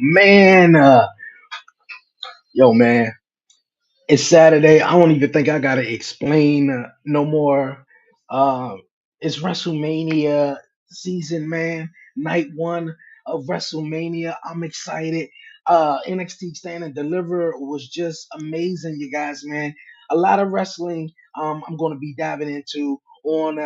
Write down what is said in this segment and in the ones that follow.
Man. Man. It's Saturday. I don't even think I gotta explain no more. Uh, it's WrestleMania season, man. Night one of WrestleMania. I'm excited. NXT Stand and Deliver was just amazing, you guys, man. A lot of wrestling. I'm going to be diving into on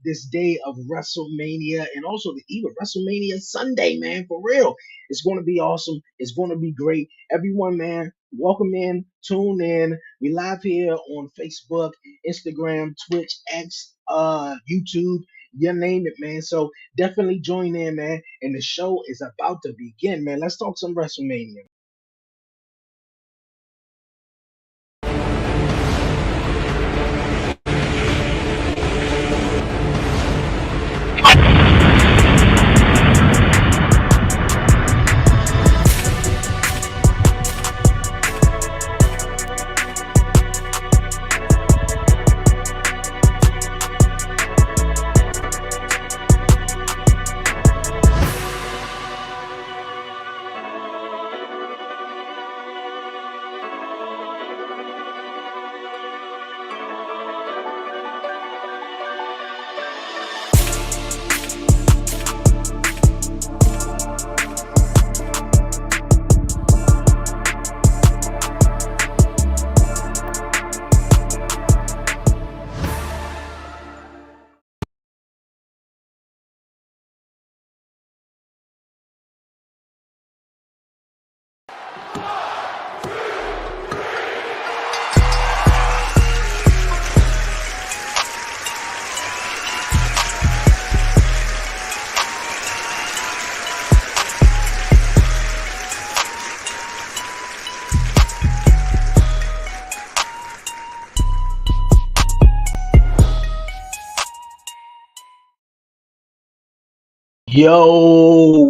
this day of WrestleMania and also the eve of WrestleMania Sunday, man. For real, it's going to be awesome. It's going to be great. Everyone, man, welcome in, tune in. We live here on Facebook, Instagram, Twitch, X, YouTube, you name it, man. So definitely join in, man. And the show is about to begin, man. Let's talk some WrestleMania.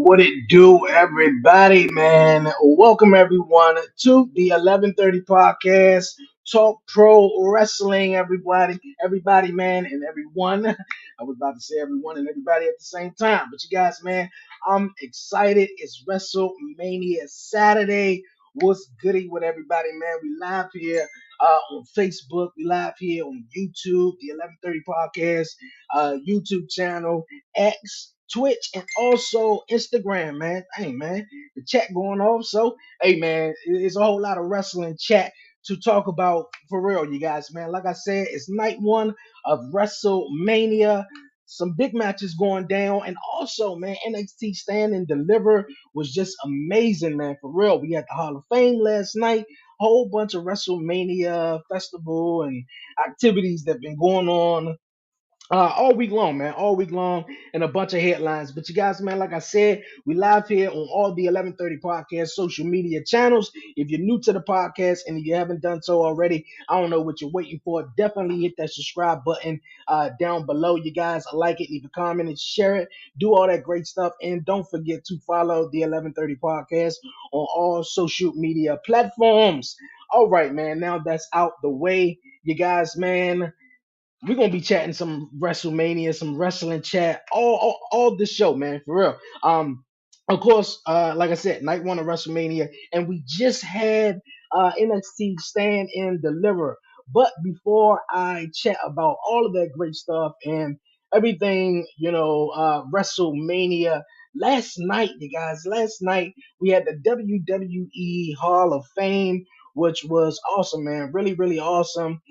What it do, everybody, man? Welcome everyone to the 11:30 podcast. Talk pro wrestling, everybody, man, and everyone. I was about to say everyone and everybody at the same time, but you guys, man, I'm excited. It's WrestleMania Saturday. What's goody with everybody, man? We live here on Facebook. We live here on YouTube, the 11:30 podcast, YouTube channel. X, Twitch, and also Instagram, man. Hey, man, the chat going off. So, hey, man, it's a whole lot of wrestling chat to talk about for real, you guys, man. Like I said, it's night one of WrestleMania. Some big matches going down, and also, man, NXT Stand and Deliver was just amazing, man. For real, we had the Hall of Fame last night. Whole bunch of WrestleMania festival and activities that been going on all week long, man. All week long, and a bunch of headlines. But you guys, man, like I said, we live here on all the 11:30 podcast social media channels. If you're new to the podcast and if you haven't done so already, I don't know what you're waiting for. Definitely hit that subscribe button down below. You guys like it, leave a comment and share it. Do all that great stuff, and don't forget to follow the 11:30 podcast on all social media platforms. All right, man. Now that's out the way, you guys, man, we're gonna be chatting some WrestleMania, some wrestling chat, all this show, man, for real. Of course, like I said, night one of WrestleMania, and we just had NXT Stand and Deliver. But before I chat about all of that great stuff and everything, WrestleMania. Last night, you guys, last night we had the WWE Hall of Fame, which was awesome, man. Really, really awesome.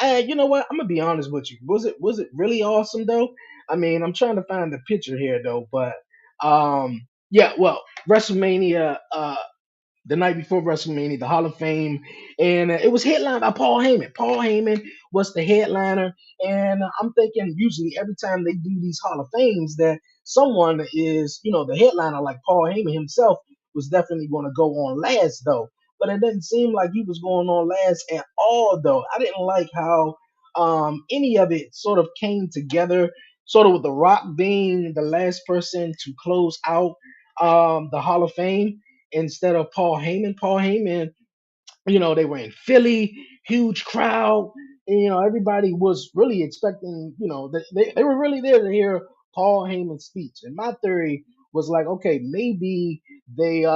And you know what? I'm gonna be honest with you. Was it really awesome though? I mean, I'm trying to find the picture here though, but yeah, well, WrestleMania, the night before WrestleMania, the Hall of Fame, and it was headlined by Paul Heyman. Paul Heyman was the headliner, and I'm thinking usually every time they do these Hall of Fames that someone is, the headliner, like Paul Heyman himself was definitely going to go on last though. But it didn't seem like he was going on last at all though. I didn't like how any of it sort of came together, sort of with The Rock being the last person to close out the Hall of Fame instead of Paul Heyman. Paul Heyman, they were in Philly, huge crowd. And, everybody was really expecting, they were really there to hear Paul Heyman's speech. And my theory was like, okay, maybe they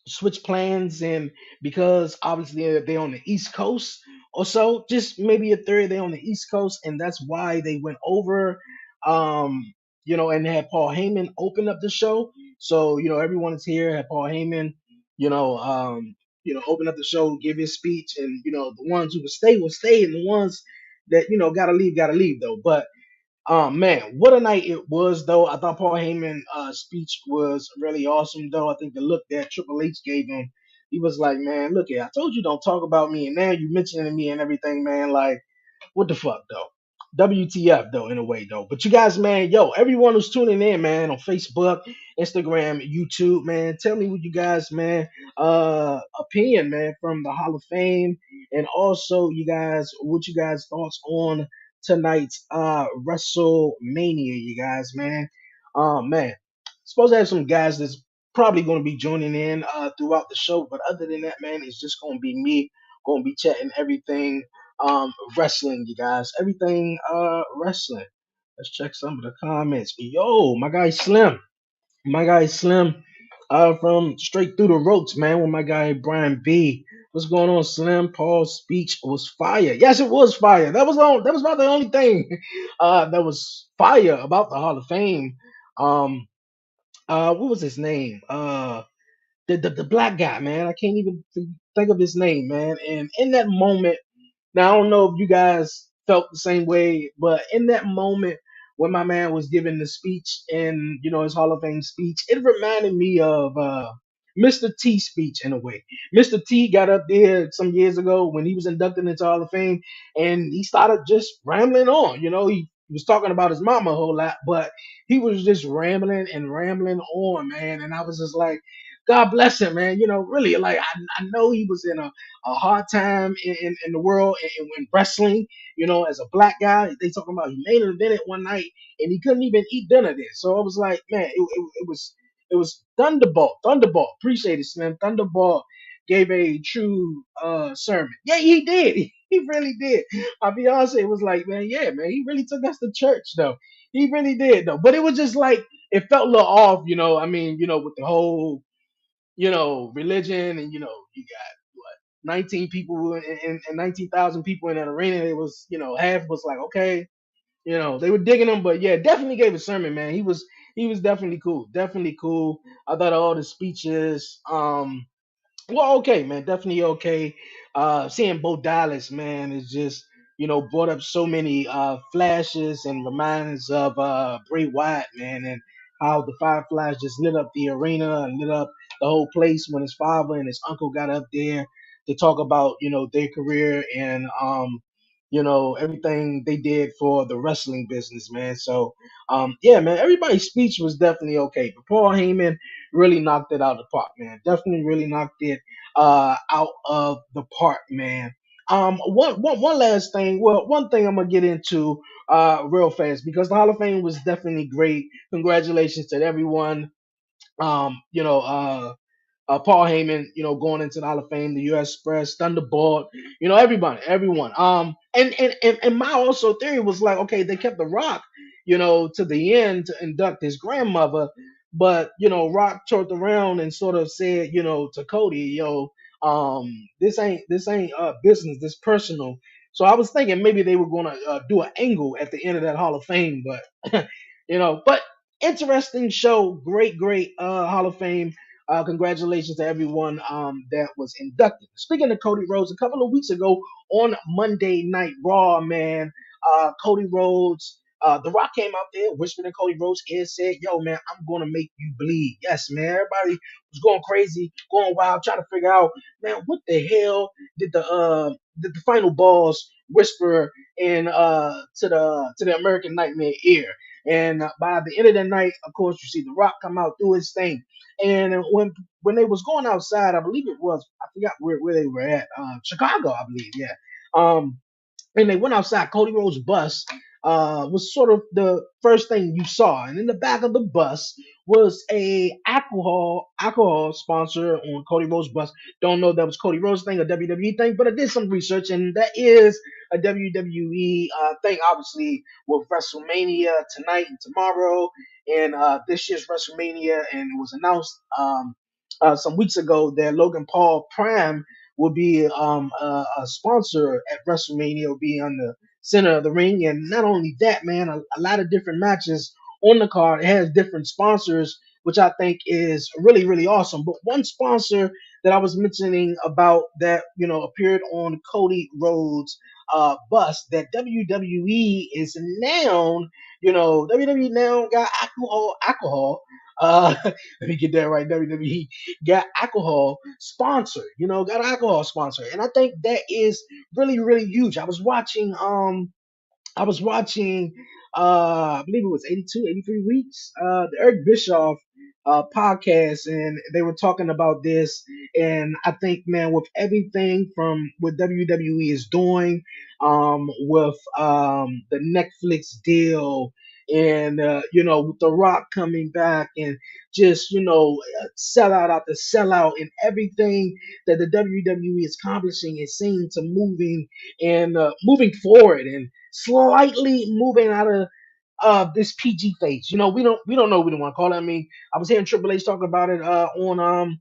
switch plans, and because obviously they're on the East Coast or so, just maybe a theory they're on the East Coast, and that's why they went over, um, and they had Paul Heyman open up the show. So everyone is here. Had Paul Heyman, open up the show, give his speech, and the ones who will stay, and the ones that gotta leave though. But man, what a night it was, though. I thought Paul Heyman speech was really awesome, though. I think the look that Triple H gave him, he was like, man, look here, I told you don't talk about me, and now you mentioning me and everything, man. Like, what the fuck, though? WTF, though, in a way, though. But you guys, man, yo, everyone who's tuning in, man, on Facebook, Instagram, YouTube, man, tell me what you guys, man, opinion, man, from the Hall of Fame, and also you guys, what you guys thoughts on tonight's WrestleMania, you guys, man. Man, supposed to have some guys that's probably going to be joining in throughout the show, but other than that, man, it's just going to be me, going to be chatting everything wrestling, you guys, everything wrestling. Let's check some of the comments. Yo, my guy Slim, from Straight Through the Ropes, man, with my guy Brian B. What's going on, Slim? Paul's speech was fire. Yes, it was fire. That was about the only thing that was fire about the Hall of Fame. Um, what was his name? The black guy, man. I can't even think of his name, man. And in that moment, now I don't know if you guys felt the same way, but in that moment when my man was giving the speech and his Hall of Fame speech, it reminded me of Mr. T speech in a way. Mr. T got up there some years ago when he was inducted into Hall of Fame, and he started just rambling on. He was talking about his mama a whole lot, but he was just rambling and rambling on, man. And I was just like, God bless him, man. Really, like I know he was in a hard time in the world in wrestling. As a black guy, they talking about he made an event one night and he couldn't even eat dinner there. So I was like, man, it was Thunderball. Thunderball, appreciate it, Slim. Thunderball gave a true sermon. Yeah, he did. He really did. My fiance was like, man, yeah, man, he really took us to church though. He really did though. But it was just like it felt a little off, I mean, with the whole religion, and you got what 19 people and 19,000 people in that arena. It was, half was like, okay, they were digging him, but yeah, definitely gave a sermon, man. He was definitely cool, definitely cool. I thought all the speeches, well, okay, man, definitely okay. Seeing Bo Dallas, man, is just brought up so many flashes and reminders of Bray Wyatt, man, and how the Fireflies just lit up the arena and lit up the whole place when his father and his uncle got up there to talk about their career and everything they did for the wrestling business, man. So yeah, man, everybody's speech was definitely okay, but Paul Heyman really knocked it out of the park, man. Definitely really knocked it out of the park, man. One last thing. Well, one thing I'm gonna get into real fast because the Hall of Fame was definitely great. Congratulations to everyone. Paul Heyman, going into the Hall of Fame, the U.S. Express, Thunderbolt, everyone. And my also theory was like, okay, they kept The Rock, to the end to induct his grandmother, but Rock turned around and sort of said, to Cody, this ain't business, this personal. So I was thinking maybe they were gonna do an angle at the end of that Hall of Fame, but but interesting show, great Hall of Fame. Congratulations to everyone that was inducted. Speaking of Cody Rhodes, a couple of weeks ago on Monday Night Raw, man, Cody Rhodes, The Rock came out there, whispered in Cody Rhodes' ear, said, "Yo, man, I'm gonna make you bleed." Yes, man. Everybody was going crazy, going wild, trying to figure out, man, what the hell did the final balls whisper in to the American Nightmare ear? And by the end of the night, of course, you see The Rock come out, do his thing. And when they was going outside, I believe it was, I forgot where they were at, Chicago, I believe, yeah. And they went outside. Cody Rhodes' bus was sort of the first thing you saw, and in the back of the bus was a alcohol sponsor on Cody Rhodes' bus. Don't know if that was Cody Rhodes thing or WWE thing, but I did some research, and that is a WWE thing, obviously, with WrestleMania tonight and tomorrow, and this year's WrestleMania, and it was announced some weeks ago that Logan Paul Prime will be a sponsor at WrestleMania, will be on the center of the ring. And not only that, man, a lot of different matches on the card. It has different sponsors, which I think is really, really awesome. But one sponsor that I was mentioning about that, appeared on Cody Rhodes' bus, that WWE is now, WWE now got alcohol. Let me get that right. WWE got alcohol sponsor, got an alcohol sponsor. And I think that is really, really huge. I was watching I believe it was 82, 83 weeks, the Eric Bischoff podcast, and they were talking about this. And I think, man, with everything from what WWE is doing, with the Netflix deal, and with The Rock coming back, and just sell out after sell out, and everything that the WWE is accomplishing, it seems to moving forward, and slightly moving out of this PG phase. We don't know what we want to call it. I mean, I was hearing Triple H talk about it on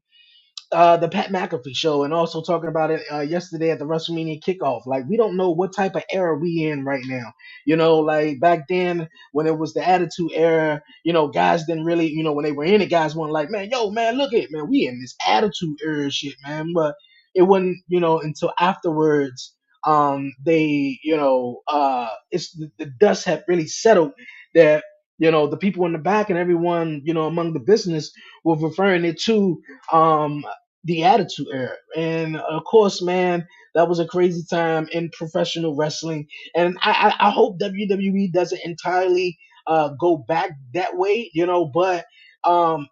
the Pat McAfee show, and also talking about it yesterday at the WrestleMania kickoff. Like, we don't know what type of era we in right now. Like back then when it was the Attitude Era, guys didn't really, when they were in it, guys weren't like, man, yo, man, look at it, man, we in this Attitude Era shit, man. But it wasn't, until afterwards, they, it's the dust had really settled, that the people in the back and everyone, among the business, were referring it to the Attitude Era. And of course, man, that was a crazy time in professional wrestling. And I hope WWE doesn't entirely go back that way, but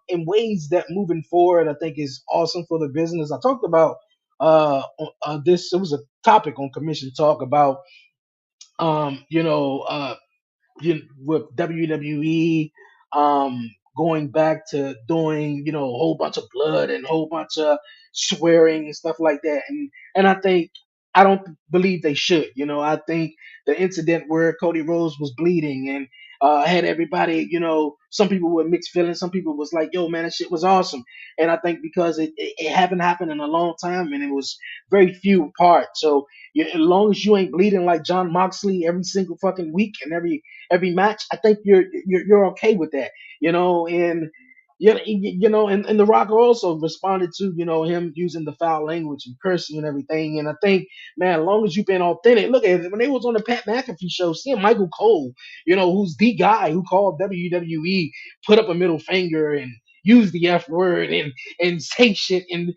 in ways that moving forward, I think is awesome for the business. I talked about this, it was a topic on Commission Talk about, um, you know, uh, with WWE going back to doing, a whole bunch of blood and a whole bunch of swearing and stuff like that. And I don't believe they should. I think the incident where Cody Rhodes was bleeding, and had everybody, some people were mixed feelings, some people was like, yo, man, that shit was awesome. And I think because it haven't happened in a long time, and it was very few apart. So as long as you ain't bleeding like John Moxley every single fucking week and every match, I think you're okay with that, and and The Rock also responded to him using the foul language and cursing and everything. And I think, man, as long as you've been authentic, look at it, when they was on the Pat McAfee show, seeing Michael Cole, who's the guy who called WWE, put up a middle finger and use the F word, and say shit, and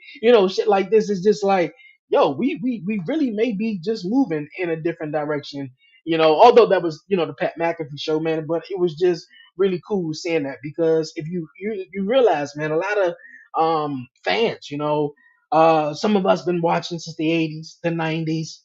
shit like this, is just like, yo, we really may be just moving in a different direction. Although that was, the Pat McAfee show, man, but it was just really cool seeing that, because if you realize, man, a lot of fans, some of us been watching since the 80s, the 90s,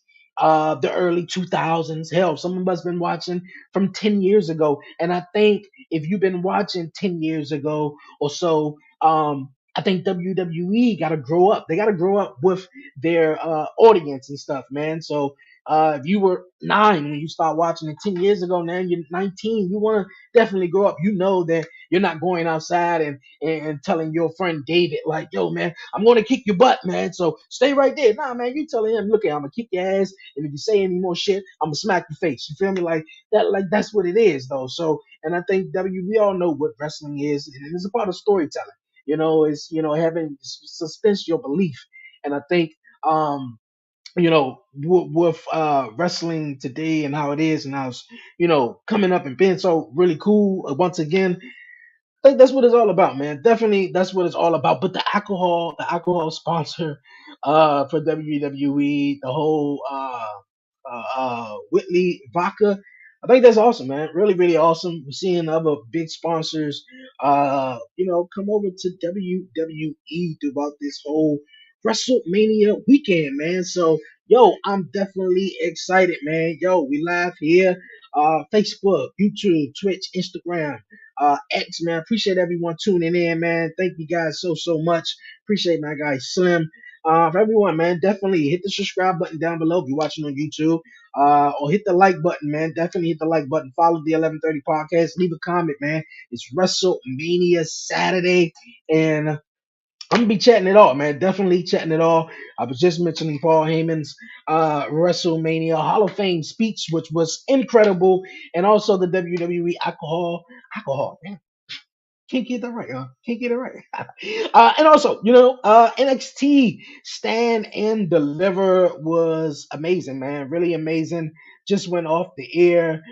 the early 2000s. Hell, some of us been watching from 10 years ago. And I think if you've been watching 10 years ago or so, I think WWE got to grow up. They got to grow up with their audience and stuff, man. So if you were 9 when you start watching it 10 years ago, now you're 19, you want to definitely grow up. You know that you're not going outside and telling your friend David, like, yo, man, I'm going to kick your butt, man. So stay right there. Nah, man, you telling him, look, I'm going to kick your ass. And if you say any more shit, I'm going to smack your face. You feel me? Like that, that's what it is, though. So, and I think we all know what wrestling is. And it's a part of storytelling. It's, having suspense your belief. And I think, with wrestling today and how it is, and how it's, coming up and being so really cool, once again, I think that's what it's all about, man. Definitely, that's what it's all about. But the alcohol sponsor for WWE, the whole Whitley vodka, I think that's awesome, man. Really, really awesome. We're seeing other big sponsors, come over to WWE throughout this whole WrestleMania weekend, man. So, yo, I'm definitely excited, man. Yo, we live here, Facebook, YouTube, Twitch, Instagram, X, man. Appreciate everyone tuning in, man. Thank you guys so much. Appreciate my guy Slim. For everyone, man, definitely hit the subscribe button down below if you're watching on YouTube. or hit the like button, man. Definitely hit the like button. Follow the 11:30 podcast. Leave a comment, man. It's WrestleMania Saturday, and I'm gonna be chatting it all, man. Definitely chatting it all. I was just mentioning Paul Heyman's WrestleMania Hall of Fame speech, which was incredible, and also the WWE alcohol. Man, can't get that right, can't get it right. And also, NXT Stand and Deliver was amazing, man. Really amazing. Just went off the air.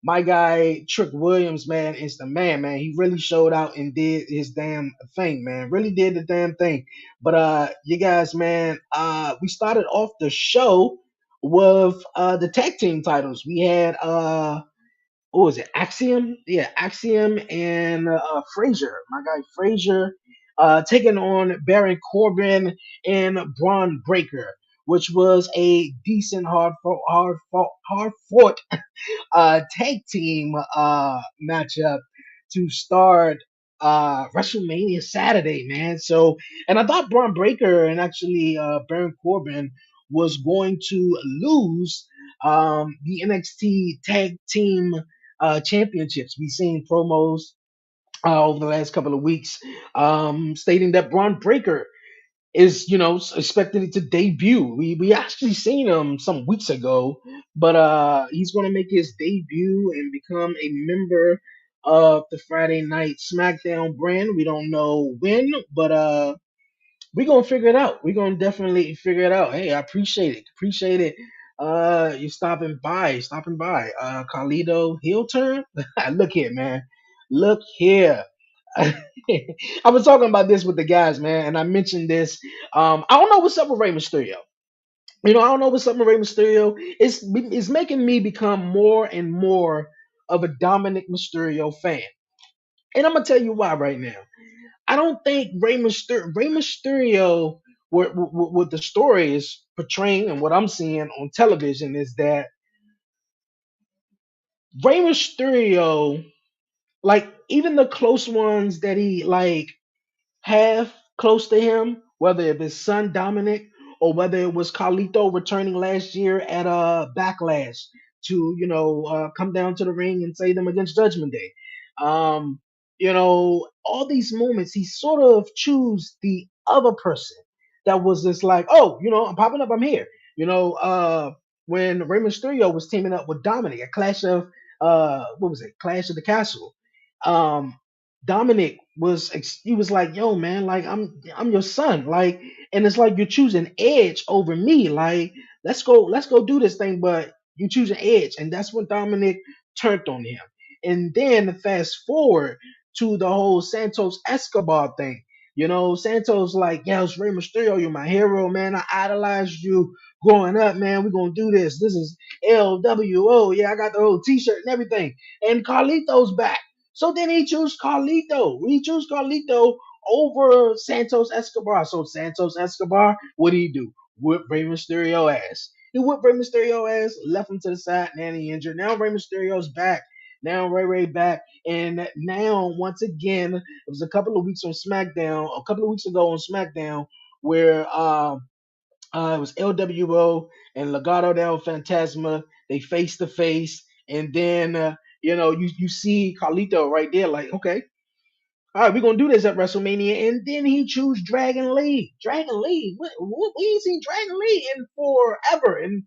My guy Trick Williams, man, is the man, man. He really showed out and did his damn thing, man. Really did the damn thing. But you guys, man, we started off the show with the tag team titles. We had what was it? Axiom? Yeah, Axiom and Frazier. My guy Frazier taking on Baron Corbin and Braun Breaker, which was a decent hard fought tag team matchup to start WrestleMania Saturday, man. So, and I thought Braun Breaker and actually Baron Corbin was going to lose the NXT Tag Team Championships. We've seen promos over the last couple of weeks stating that Braun Breaker is expected to debut. We actually seen him some weeks ago, but he's gonna make his debut and become a member of the Friday Night SmackDown brand. We don't know when, but we're gonna figure it out. We're gonna definitely figure it out. Hey, I appreciate it. Appreciate it. You stopping by. Carlito heel turn. Look here, man. Look here. I was talking about this with the guys, man, and I mentioned this. I don't know what's up with Rey Mysterio. I don't know what's up with Rey Mysterio. It's making me become more and more of a Dominic Mysterio fan, and I'm gonna tell you why right now. I don't think Rey Mysterio, what the story is portraying and what I'm seeing on television is that Rey Mysterio, like even the close ones that he like have close to him, whether it was son Dominic or whether it was Carlito returning last year at Backlash to come down to the ring and say them against Judgment Day. All these moments he sort of choose the other person that was just like, oh, I'm popping up, I'm here. When Rey Mysterio was teaming up with Dominic at Clash of what was it, Clash of the Castle. Um, Dominic he was like, yo, man, like I'm your son. Like, and it's like you're choosing Edge over me. Like, let's go do this thing, but you choosing Edge. And that's when Dominic turned on him. And then fast forward to the whole Santos Escobar thing. Santos like, yeah, it's Rey Mysterio, you're my hero, man. I idolized you growing up, man. We're gonna do this. This is LWO. Yeah, I got the whole t-shirt and everything. And Carlito's back. So then he chose Carlito. He chose Carlito over Santos Escobar. So Santos Escobar, what did he do? Whip Rey Mysterio ass. He whipped Rey Mysterio ass, left him to the side, and he injured. Now Rey Mysterio's back. Now Ray back. And now, once again, it was a couple of weeks on SmackDown, a couple of weeks ago on SmackDown, where it was LWO and Legado del Fantasma. They face to face, and then you see Carlito right there, like, okay, all right, we're gonna do this at WrestleMania, and then he choose Dragon Lee. Dragon Lee, we ain't seen Dragon Lee in forever, in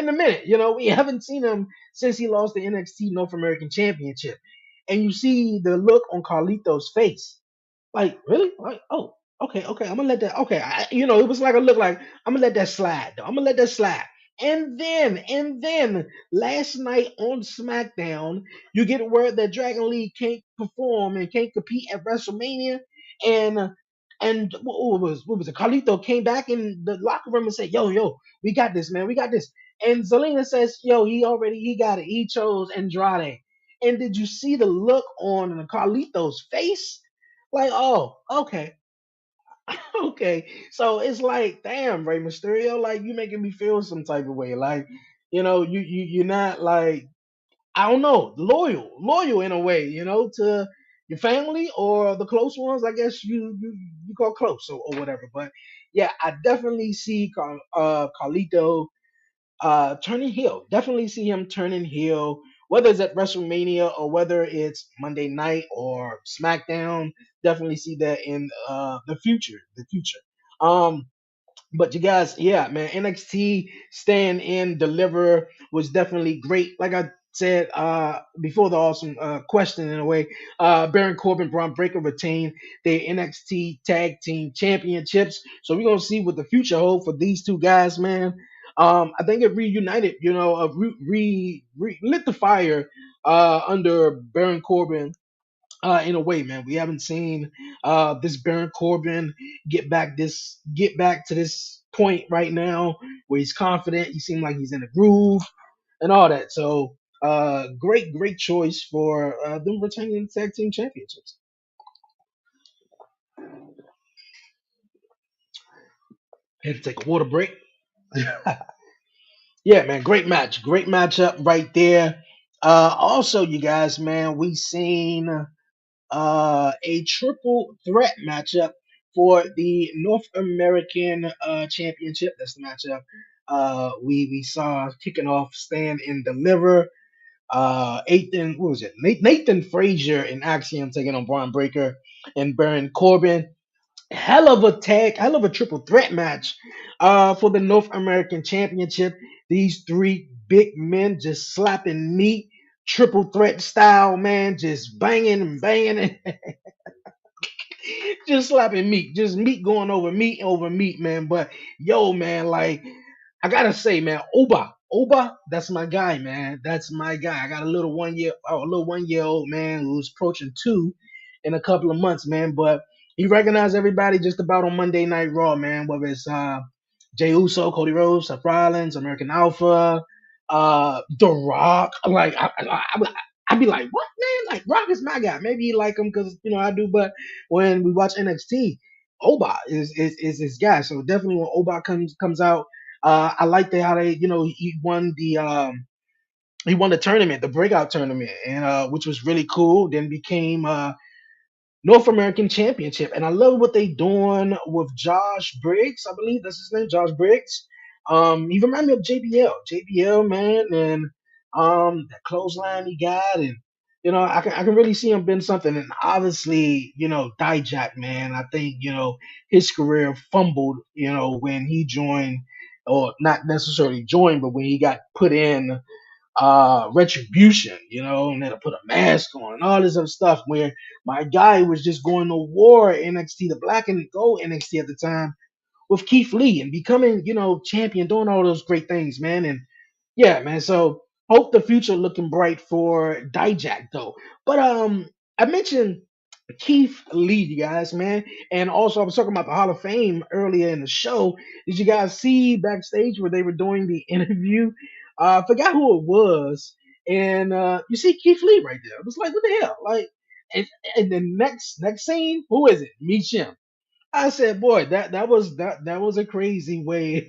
a minute. We haven't seen him since he lost the NXT North American Championship, and you see the look on Carlito's face. Like, really? Like, oh, okay. I'm gonna let that. Okay, it was like a look like I'm gonna let that slide. Though. I'm gonna let that slide. And then, last night on SmackDown, you get word that Dragon Lee can't perform and can't compete at WrestleMania, and what was it? Carlito came back in the locker room and said, "Yo, we got this, man. We got this." And Zelina says, "Yo, he got it. He chose Andrade." And did you see the look on Carlito's face? Like, oh, okay, okay. So it's like, damn, Rey Mysterio, like you making me feel some type of way. Like, you're not like, I don't know, loyal in a way, to your family or the close ones. I guess you call close or whatever. But yeah, I definitely see Carlito turning heel. Definitely see him turning heel, whether it's at WrestleMania or whether it's Monday night or SmackDown. Definitely see that in the future. The future. But you guys, yeah, man, NXT Stand In Deliver was definitely great. Like I said before the awesome question in a way, Baron Corbin, Braun Breaker retain their NXT Tag Team Championships. So we're gonna see what the future holds for these two guys, man. I think it reunited, lit the fire under Baron Corbin in a way, man. We haven't seen this Baron Corbin get back to this point right now where he's confident. He seems like he's in a groove and all that. So great choice for them retaining the tag team championships. Had to take a water break. Yeah, man, great matchup right there. Also, you guys, man, we seen a triple threat matchup for the North American Championship. That's the matchup we saw kicking off Stand and Deliver. Nathan, what was it? Nathan Frazier and Axiom taking on Braun Breaker and Baron Corbin. Hell of a triple threat match for the North American Championship. These three big men just slapping meat, triple threat style, man, just banging and banging. Just slapping meat, just meat going over meat, man. But yo, man, like I gotta say, man, Oba, that's my guy, man. That's my guy. I got a little 1 year old man who's approaching two in a couple of months, man. But he recognized everybody just about on Monday Night Raw, man. Whether it's Jey Uso, Cody Rhodes, Seth Rollins, American Alpha, The Rock. Like I'd be like, what, man? Like Rock is my guy. Maybe you like him because I do, but when we watch NXT, Oba is his guy. So definitely when Oba comes out, I like how they he won the tournament, the breakout tournament, and which was really cool. Then became North American Championship. And I love what they doing with Josh Briggs. I believe that's his name, Josh Briggs. He remind me of JBL. JBL, man, and that clothesline he got, and I can really see him being something. And obviously, Dijak, man, I think his career fumbled, when he joined, or not necessarily joined, but when he got put in retribution, and then to put a mask on and all this other stuff where my guy was just going to war at NXT, the black and gold NXT at the time with Keith Lee and becoming, champion, doing all those great things, man. And yeah, man. So hope the future looking bright for Dijak though. But I mentioned Keith Lee, you guys, man. And also I was talking about the Hall of Fame earlier in the show. Did you guys see backstage where they were doing the interview? I forgot who it was. And you see Keith Lee right there. It was like, what the hell? Like, and the next scene, who is it? Meet him. I said, boy, that was a crazy way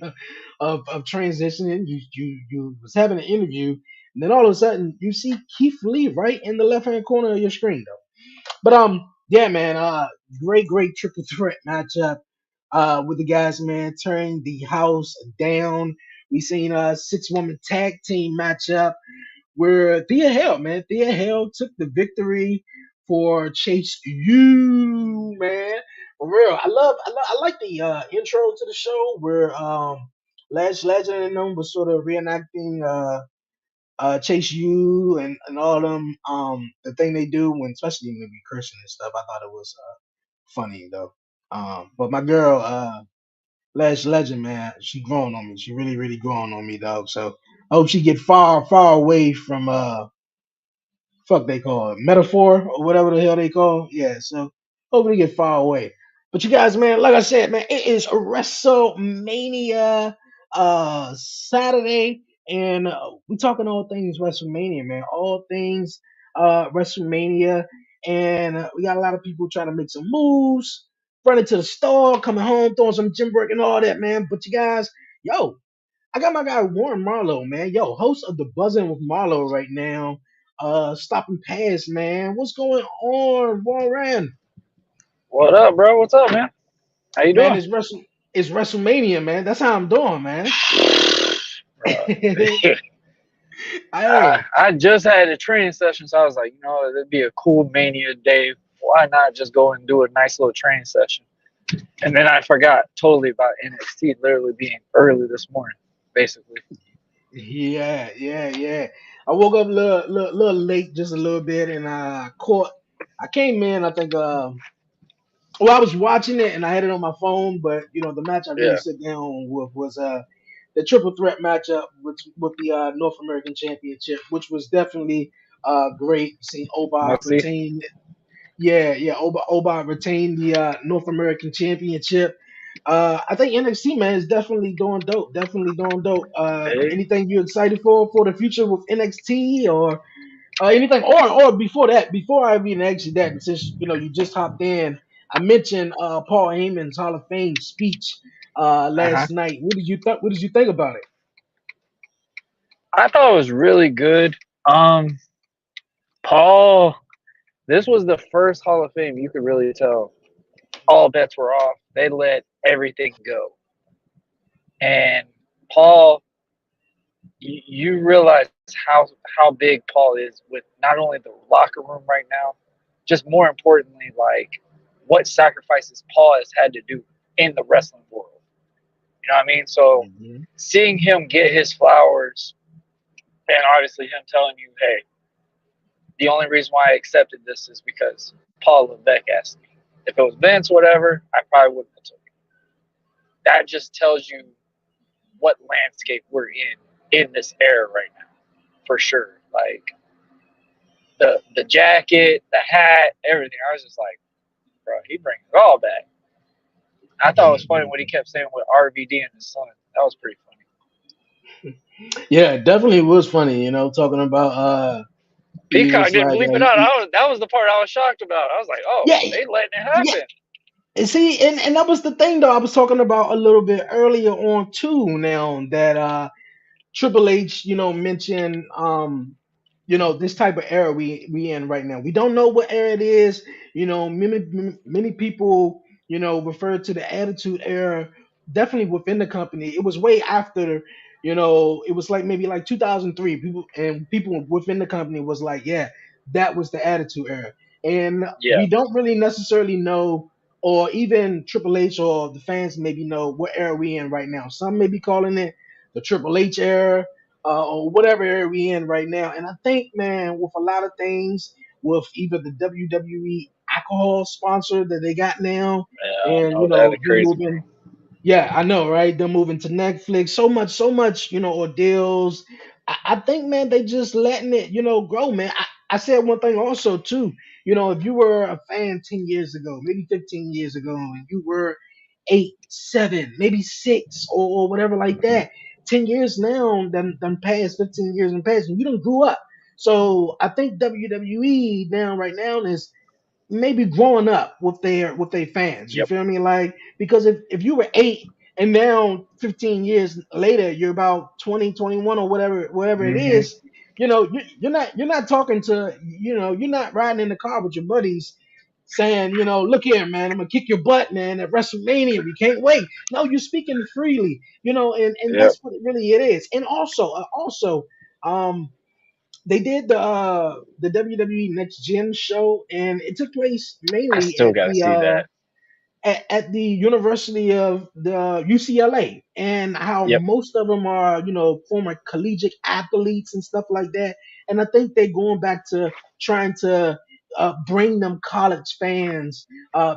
of transitioning. You was having an interview, and then all of a sudden you see Keith Lee right in the left hand corner of your screen, though. But yeah, man, great triple threat matchup with the guys, man, turning the house down. We seen a 6-woman tag team matchup where Thea Hale took the victory for Chase U, man. For real, I like the intro to the show where Lash Legend and them was sort of reenacting Chase U and all them the thing they do when especially when they be cursing and stuff. I thought it was funny though. But my girl Lash Legend, man, she growing on me. She really growing on me, dog. So I hope she get far away from fuck they call it metaphor or whatever the hell they call. Yeah, so hopefully get far away. But you guys, man, like I said, man, it is WrestleMania Saturday, and we talking all things WrestleMania, man, all things WrestleMania, and we got a lot of people trying to make some moves, running to the store, coming home, throwing some gym work and all that, man. But you guys, yo, I got my guy Warren Marlowe, man. Yo, host of the Buzzing with Marlowe right now. Stopping past, man. What's going on, Warren? What up, bro? What's up, man? How you Man, doing? it's WrestleMania, man. That's how I'm doing, man. bro. Hey, I just had a training session, so I was like, it'd be a cool Mania day. Why not just go and do a nice little training session? And then I forgot totally about NXT literally being early this morning, basically. yeah. I woke up a little late, just a little bit, and I came in. I think. Well, I was watching it, and I had it on my phone. But the match I really Yeah, sit down with was the triple threat matchup with the North American Championship, which was definitely great. Seeing Oba must see. retain. Yeah. Oba retained the North American Championship. I think NXT man is definitely doing dope. Definitely doing dope. Hey, Anything you excited for the future with NXT or anything? Or before that, before I even ask you that, and since you just hopped in, I mentioned Paul Heyman's Hall of Fame speech uh huh. last night. What did you think about it? I thought it was really good. Um, Paul, this was the first Hall of Fame you could really tell all bets were off. They let everything go, and Paul, you realize how big Paul is with not only the locker room right now, just more importantly, like what sacrifices Paul has had to do in the wrestling world. You know what I mean? So Hmm. seeing him get his flowers, and obviously him telling you, hey, the only reason why I accepted this is because Paul Levesque asked me. If it was Vince, whatever, I probably wouldn't have took it. That just tells you what landscape we're in this era right now, for sure. Like the jacket, the hat, everything. I was just like, bro, he brings it all back. I thought it was funny what he kept saying with RVD and his son. That was pretty funny. Yeah, it definitely was funny. Talking about he Peacock was didn't like, bleep it out. That was the part I was shocked about. I was like, oh, yeah, they letting it yeah. happen. And see, and that was the thing though I was talking about a little bit earlier on too. Now that Triple H, mentioned, this type of era we in right now. We don't know what era it is. Many people, refer to the Attitude Era. Definitely within the company, it was way after. It was like maybe like 2003. People within the company was like, yeah, that was the Attitude Era, and Yeah, we don't really necessarily know. Or even Triple H or the fans maybe know what era we in right now. Some may be calling it the Triple H era, or whatever area we in right now. And I think, man, with a lot of things, with either the WWE alcohol sponsor that they got now, yeah, I and know that the them crazy man. moving, yeah, I know, right? They're moving to Netflix. So much, ordeals. I think, man, they just letting it, grow, man. I said one thing also too. If you were a fan 10 years ago, maybe 15 years ago, and you were 8, 7, maybe 6, or whatever like that. 10 years now, done past 15 years and past, and you don't grew up. So I think WWE now, right now, is maybe growing up with their fans. You Yep. feel me? Like because if you were 8 and now 15 years later you're about 20, 21 or whatever it Hmm. is, you're not talking to you're not riding in the car with your buddies saying, look here, man, I'm gonna kick your butt, man, at WrestleMania. We can't wait. No, you're speaking freely, and Yep. that's what really it is. And also, um, they did the WWE Next Gen show, and it took place I mainly still gotta see that. at the University of the UCLA, and how Yep. most of them are, former collegiate athletes and stuff like that. And I think they're going back to trying to bring them college fans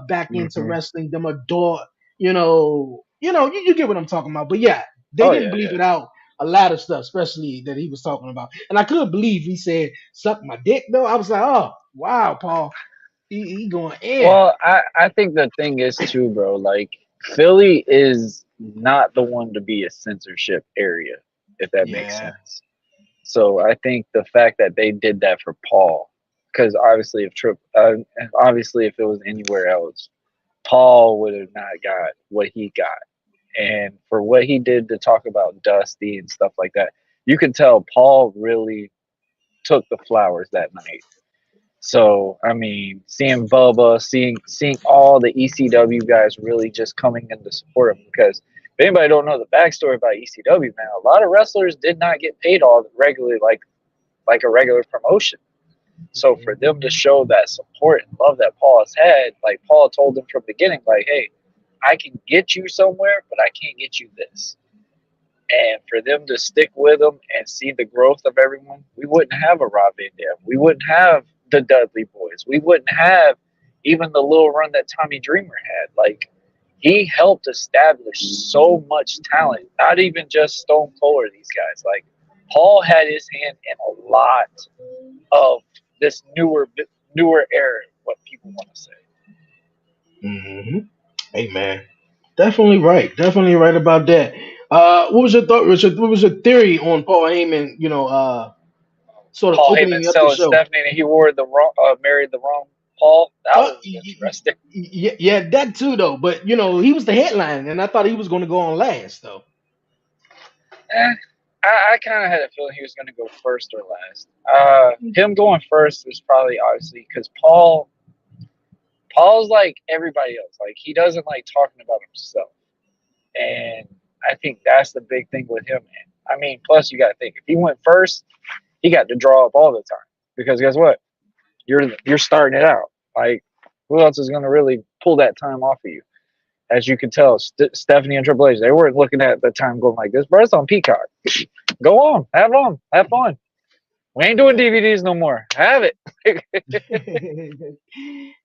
back into Hmm. wrestling, them adult, you get what I'm talking about. But yeah, they Oh didn't yeah, believe yeah. it out. A lot of stuff, especially that he was talking about, and I couldn't believe he said "suck my dick." Though I was like, "Oh wow, Paul, he going in." Well, I think the thing is too, bro. Like Philly is not the one to be a censorship area, if that makes Yeah. sense. So I think the fact that they did that for Paul, because obviously if it was anywhere else, Paul would have not got what he got. And for what he did to talk about Dusty and stuff like that, you can tell Paul really took the flowers that night. So I mean, seeing Bubba, seeing all the ECW guys really just coming in to support him because If anybody don't know the backstory about ECW, man, a lot of wrestlers did not get paid all regularly like a regular promotion. So for them to show that support and love that Paul has had, like Paul told them from the beginning, like, hey, I can get you somewhere, but I can't get you this. And for them to stick with them and see the growth of everyone, we wouldn't have a Rob Van Dam. We wouldn't have the Dudley Boys. We wouldn't have even the little run that Tommy Dreamer had. Like, he helped establish so much talent, not even just Stone Cold or these guys. Like, Paul had his hand in a lot of this newer era, what people want to say. Mm-hmm. Hey man, definitely right about that. What was your thought, Richard? What was your theory on Paul Heyman? Sort of Paul opening Heyman up the selling show. Stephanie and he wore the wrong, married the wrong Paul. That was interesting. Yeah, that too though. But he was the headline, and I thought he was going to go on last though. I kind of had a feeling he was going to go first or last. Him going first is probably obviously because Paul's like everybody else. Like, he doesn't like talking about himself, and I think that's the big thing with him. Man. I mean, plus you got to think if he went first, he got to draw up all the time because guess what? You're starting it out. Like, who else is going to really pull that time off of you? As you can tell, Stephanie and Triple H, they weren't looking at the time going like this, bro. It's on Peacock. Go on, have fun. We ain't doing DVDs no more. Have it.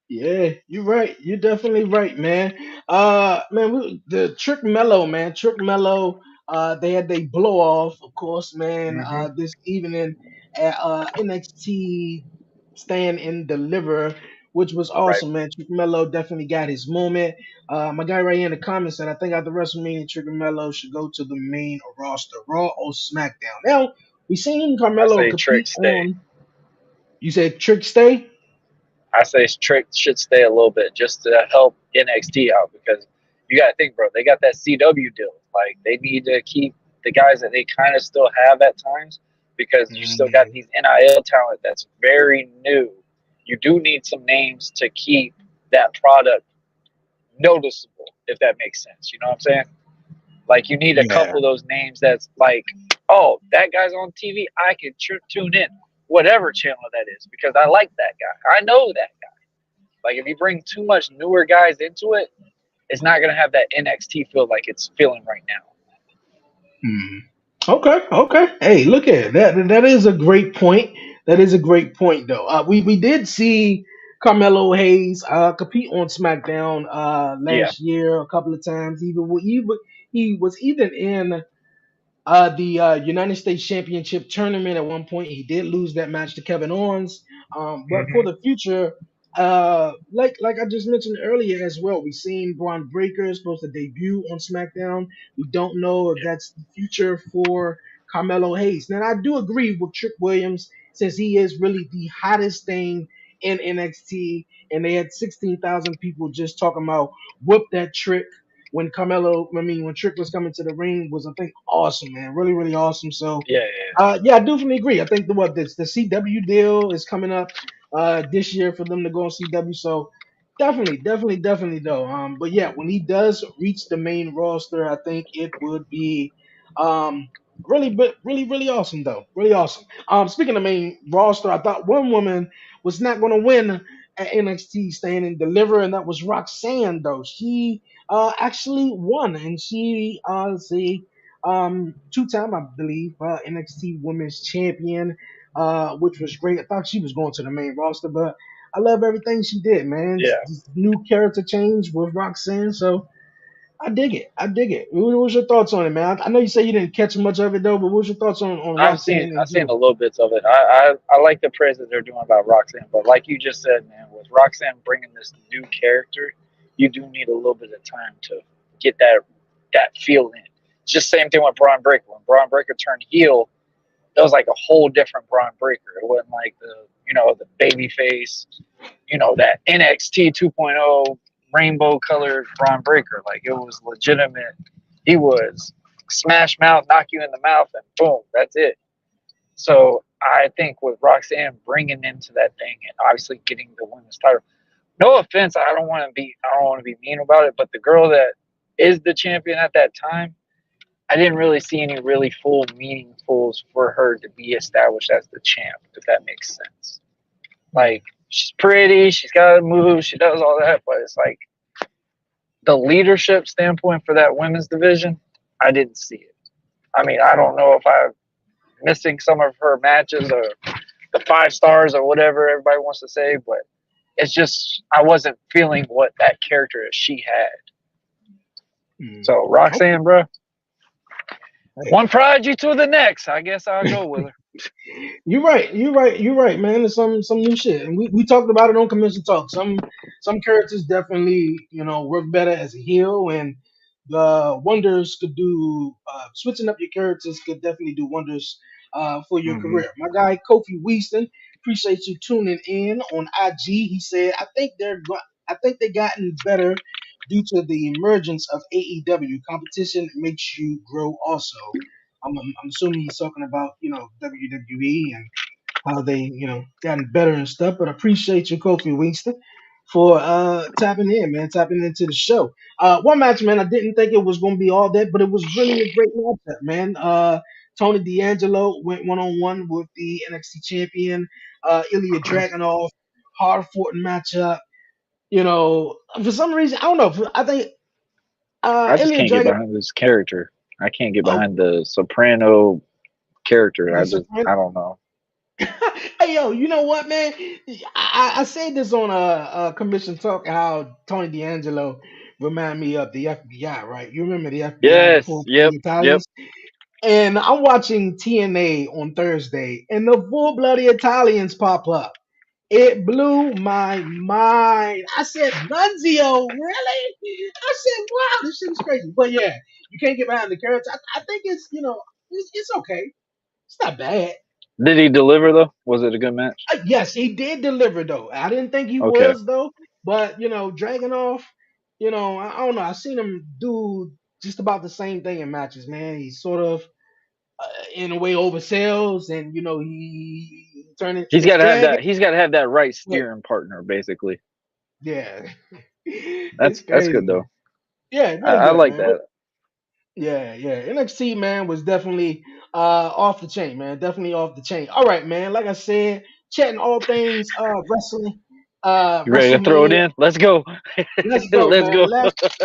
Yeah, you're right. You're definitely right, man. Man, the Trick Mello, man, Trick Mello. They had they blow off, of course, man. hmm This evening at NXT Stand and Deliver, which was Right. awesome, man. Trick Mello definitely got his moment. My guy right here in the comments said, I think after WrestleMania, Trick Mello should go to the main roster, Raw or SmackDown. Now we seen I Carmelo say Trick compete stay. on. You said Trick stay. I say Trick should stay a little bit just to help NXT out because you got to think, bro. They got that CW deal. Like, they need to keep the guys that they kind of still have at times because you still got these NIL talent that's very new. You do need some names to keep that product noticeable, if that makes sense. You know what I'm saying? Like, you need a Yeah. couple of those names that's like, oh, that guy's on TV. I can tune in, whatever channel that is, because I like that guy. I know that guy. Like, if you bring too much newer guys into it, it's not going to have that NXT feel like it's feeling right now. Hmm. Okay, okay. Hey, look at it. That is a great point. That is a great point, though. We did see Carmelo Hayes compete on SmackDown Yeah. last year a couple of times. He was even in the United States Championship tournament at one point. He did lose that match to Kevin Owens. But for hmm the future, like I just mentioned earlier as well, we've seen Braun Breaker is supposed to debut on SmackDown. We don't know if that's the future for Carmelo Hayes. Now I do agree with Trick Williams since he is really the hottest thing in NXT, and they had 16,000 people just talking about whoop that Trick when Trick was coming to the ring was I think awesome, man, really really awesome. So Yeah, yeah, yeah, I definitely agree. I think the CW deal is coming up this year for them to go on CW. So definitely though. But yeah, when he does reach the main roster, I think it would be um really awesome though. Really awesome. Speaking of main roster, I thought one woman was not going to win at NXT Stand and Deliver, and that was Roxanne though. She actually won, and she the two-time, I believe, NXT Women's Champion, which was great. I thought she was going to the main roster, but I love everything she did, man. yeah. This new character change with Roxanne, so I dig it. I dig it. What was your thoughts on it, man? I know you say you didn't catch much of it though, but what was your thoughts on Roxanne in I've seen a general? little bits of it. I like the praise that they're doing about Roxanne, but like you just said, man, with Roxanne bringing this new character, you do need a little bit of time to get that feel in. It's just the same thing with Braun Breaker. When Braun Breaker turned heel, that was like a whole different Braun Breaker. It wasn't like the baby face, that NXT 2.0 rainbow colored Braun Breaker. Like, it was legitimate. He was smash mouth, knock you in the mouth, and boom, that's it. So I think with Roxanne bringing into that thing and obviously getting the women's title. No offense, I don't want to be mean about it, but the girl that is the champion at that time, I didn't really see any really full meaningfuls for her to be established as the champ, if that makes sense. Like, she's pretty, she's got a move, she does all that, but it's like the leadership standpoint for that women's division, I didn't see it. I mean, I don't know if I'm missing some of her matches or the 5 stars or whatever everybody wants to say, but it's just I wasn't feeling what that character she had. So Okay. Roxanne, bro, Hey. one prodigy to the next. I guess I'll go with her. You're right. You're right. You're right, man. There's some new shit, and we talked about it on Commission Talk. Some characters definitely work better as a heel, and the wonders could do switching up your characters could definitely do wonders for your Mm-hmm. career. My guy Kofi Weaston, appreciate you tuning in on IG. He said, I think they gotten better due to the emergence of AEW. Competition makes you grow. Also. I'm assuming he's talking about WWE and how they gotten better and stuff. But I appreciate you, Kofi Winston, for tapping in, man, tapping into the show. One match, man, I didn't think it was going to be all that, but it was really a great matchup, man. Tony D'Angelo went 1-on-1 with the NXT champion, Ilya Dragunov. Hard fought matchup. For some reason, I don't know. I think I just Ilya can't get Dragunov. behind this character. I can't get Oh, behind the Soprano character. the Sopranos. I don't know. Hey yo, you know what, man? I said this on a commission talk how Tony D'Angelo remind me of the FBI, right? You remember the FBI, the Yes. full blooded Yep. Yep. Italians? And I'm watching TNA on Thursday, and the full blooded Italians pop up. It blew my mind. I said, Nunzio, really? I said, wow, this shit is crazy. But yeah, you can't get behind the character. I think it's okay. It's not bad. Did he deliver though? Was it a good match? Yes, he did deliver though. I didn't think he Okay. was though, but dragging off, I don't know. I seen him do just about the same thing in matches, man. He's sort of in a way oversells, and he turned into He's this got to have dragon. that. He's got to have that right Yeah, steering partner, basically. yeah. It's That's good crazy. though. Yeah, really I good, like man. that. Yeah, yeah. NXT man was definitely off the chain, man. Definitely off the chain. All right, man. Like I said, chatting all things wrestling, You ready to throw it WrestleMania. in? Let's go. Let's go, Let's man. go,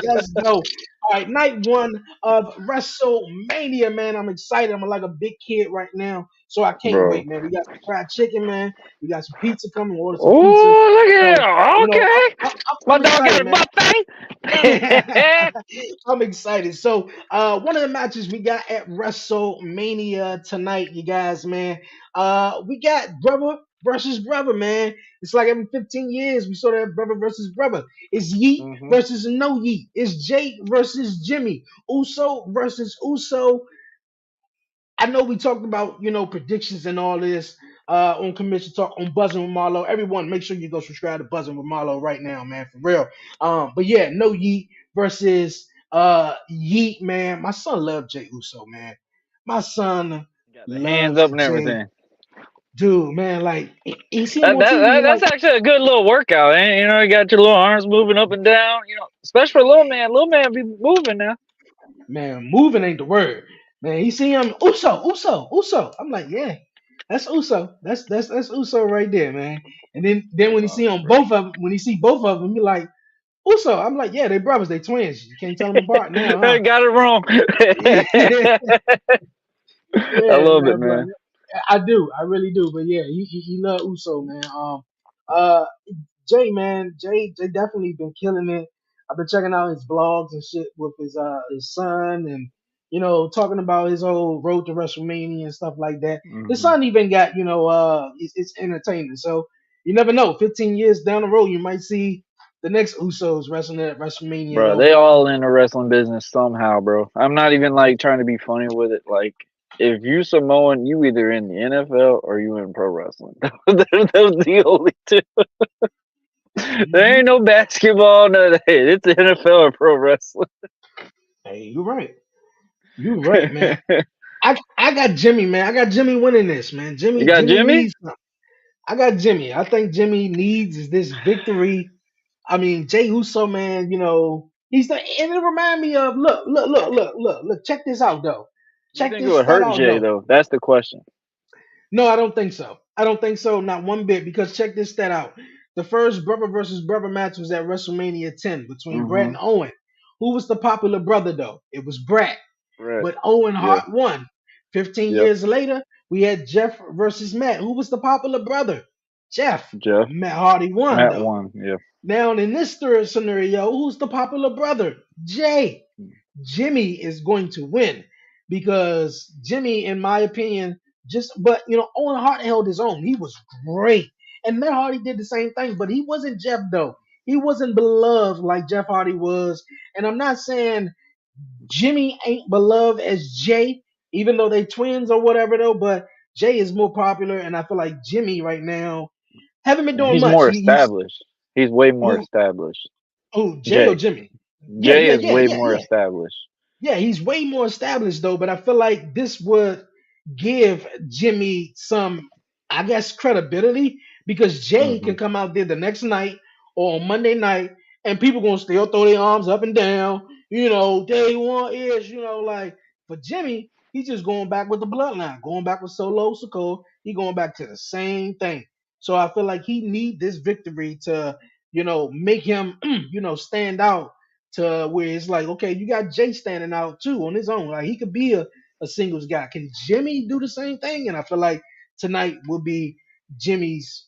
Let's go. All right, night one of WrestleMania, man. I'm excited. I'm like a big kid right now, so I can't bro. wait, man. We got some fried chicken, man. We got some pizza coming. Order some pizza. Oh, look at So, it. Okay. My I'm dog got excited, a man. buffet. I'm excited. So, one of the matches we got at WrestleMania tonight, you guys, man. We got brother versus brother, man. It's like every 15 years we saw that brother versus brother. It's Yeet hmm versus no Yeet. It's Jake versus Jimmy. Uso versus Uso. I know we talked about predictions and all this on Commission Talk on Buzzing with Marlo. Everyone, make sure you go subscribe to Buzzing with Marlo right now, man, for real. But yeah, no Yeet versus Yeet, man. My son loved Jay Uso, man. My son Got the hands loves up and Jay, everything. dude, man. Like he see him on TV, That's like actually a good little workout. And you got your little arms moving up and down. Especially for little man. Little man be moving now. man, moving ain't the word, man. He see him Uso. I'm like, yeah. That's Uso. That's Uso right there, man. And then That's when he see awesome, on bro. both of them, when he see both of them, he like Uso. I'm like, yeah, they brothers, they twins. You can't tell them apart now, huh? Got it wrong. I Yeah, love man. it, But man. I do, I really do. But yeah, he love Uso, man. Uh, Jay definitely been killing it. I've been checking out his blogs and shit with his son, and talking about his whole road to WrestleMania and stuff like that. His hmm son even got it's entertaining. So you never know. 15 years down the road, you might see the next Usos wrestling at WrestleMania. Bro, they all in the wrestling business somehow, bro. I'm not even like trying to be funny with it. Like, if you Samoan, you either in the NFL or you in pro wrestling. Those the only two. There ain't Mhm. no basketball, no. Hey, it's NFL or pro wrestling. Hey, you're right. You're right, man. I got Jimmy, man. I got Jimmy winning this, man. You Jimmy got Jimmy Jimmy? needs something. I got Jimmy. I think Jimmy needs is this victory. I mean, Jay Uso, man, He's the and it remind me of look. Check this out though. You Check think it this would stat hurt out Jay though. though? That's the question. No, I don't think so. I don't think so, not one bit. Because check this stat out. The first brother versus brother match was at WrestleMania 10 between Bret Mm-hmm. and Owen. Who was the popular brother though? It was Bret, Right. but Owen Yeah. Hart won. 15 Yep. years later, we had Jeff versus Matt. Who was the popular brother? Jeff. Jeff. Matt Hardy won Matt though. won. Yeah. Now in this third scenario, who's the popular brother? Jay. Jimmy is going to win because Jimmy, in my opinion, but Owen Hart held his own. He was great, and Matt Hardy did the same thing, but he wasn't Jeff though. He wasn't beloved like Jeff Hardy was, and I'm not saying Jimmy ain't beloved as Jay, even though they twins or whatever though. But Jay is more popular, and I feel like Jimmy right now haven't been And doing he's much. more He's established. He's way more who established. Jay or Jay. Jimmy? Yeah, Jay yeah, is yeah, way yeah, more yeah. established. Yeah, he's way more established though, but I feel like this would give Jimmy some, I guess, credibility because Jay Mm-hmm. can come out there the next night or on Monday night and people gonna still throw their arms up and down. Day one is, like for Jimmy, he's just going back with the bloodline, going back with Solo Sikoa. He going back to the same thing. So I feel like he need this victory to, make him, stand out to where it's like, okay, you got Jay standing out too on his own. Like he could be a singles guy. Can Jimmy do the same thing? And I feel like tonight will be Jimmy's,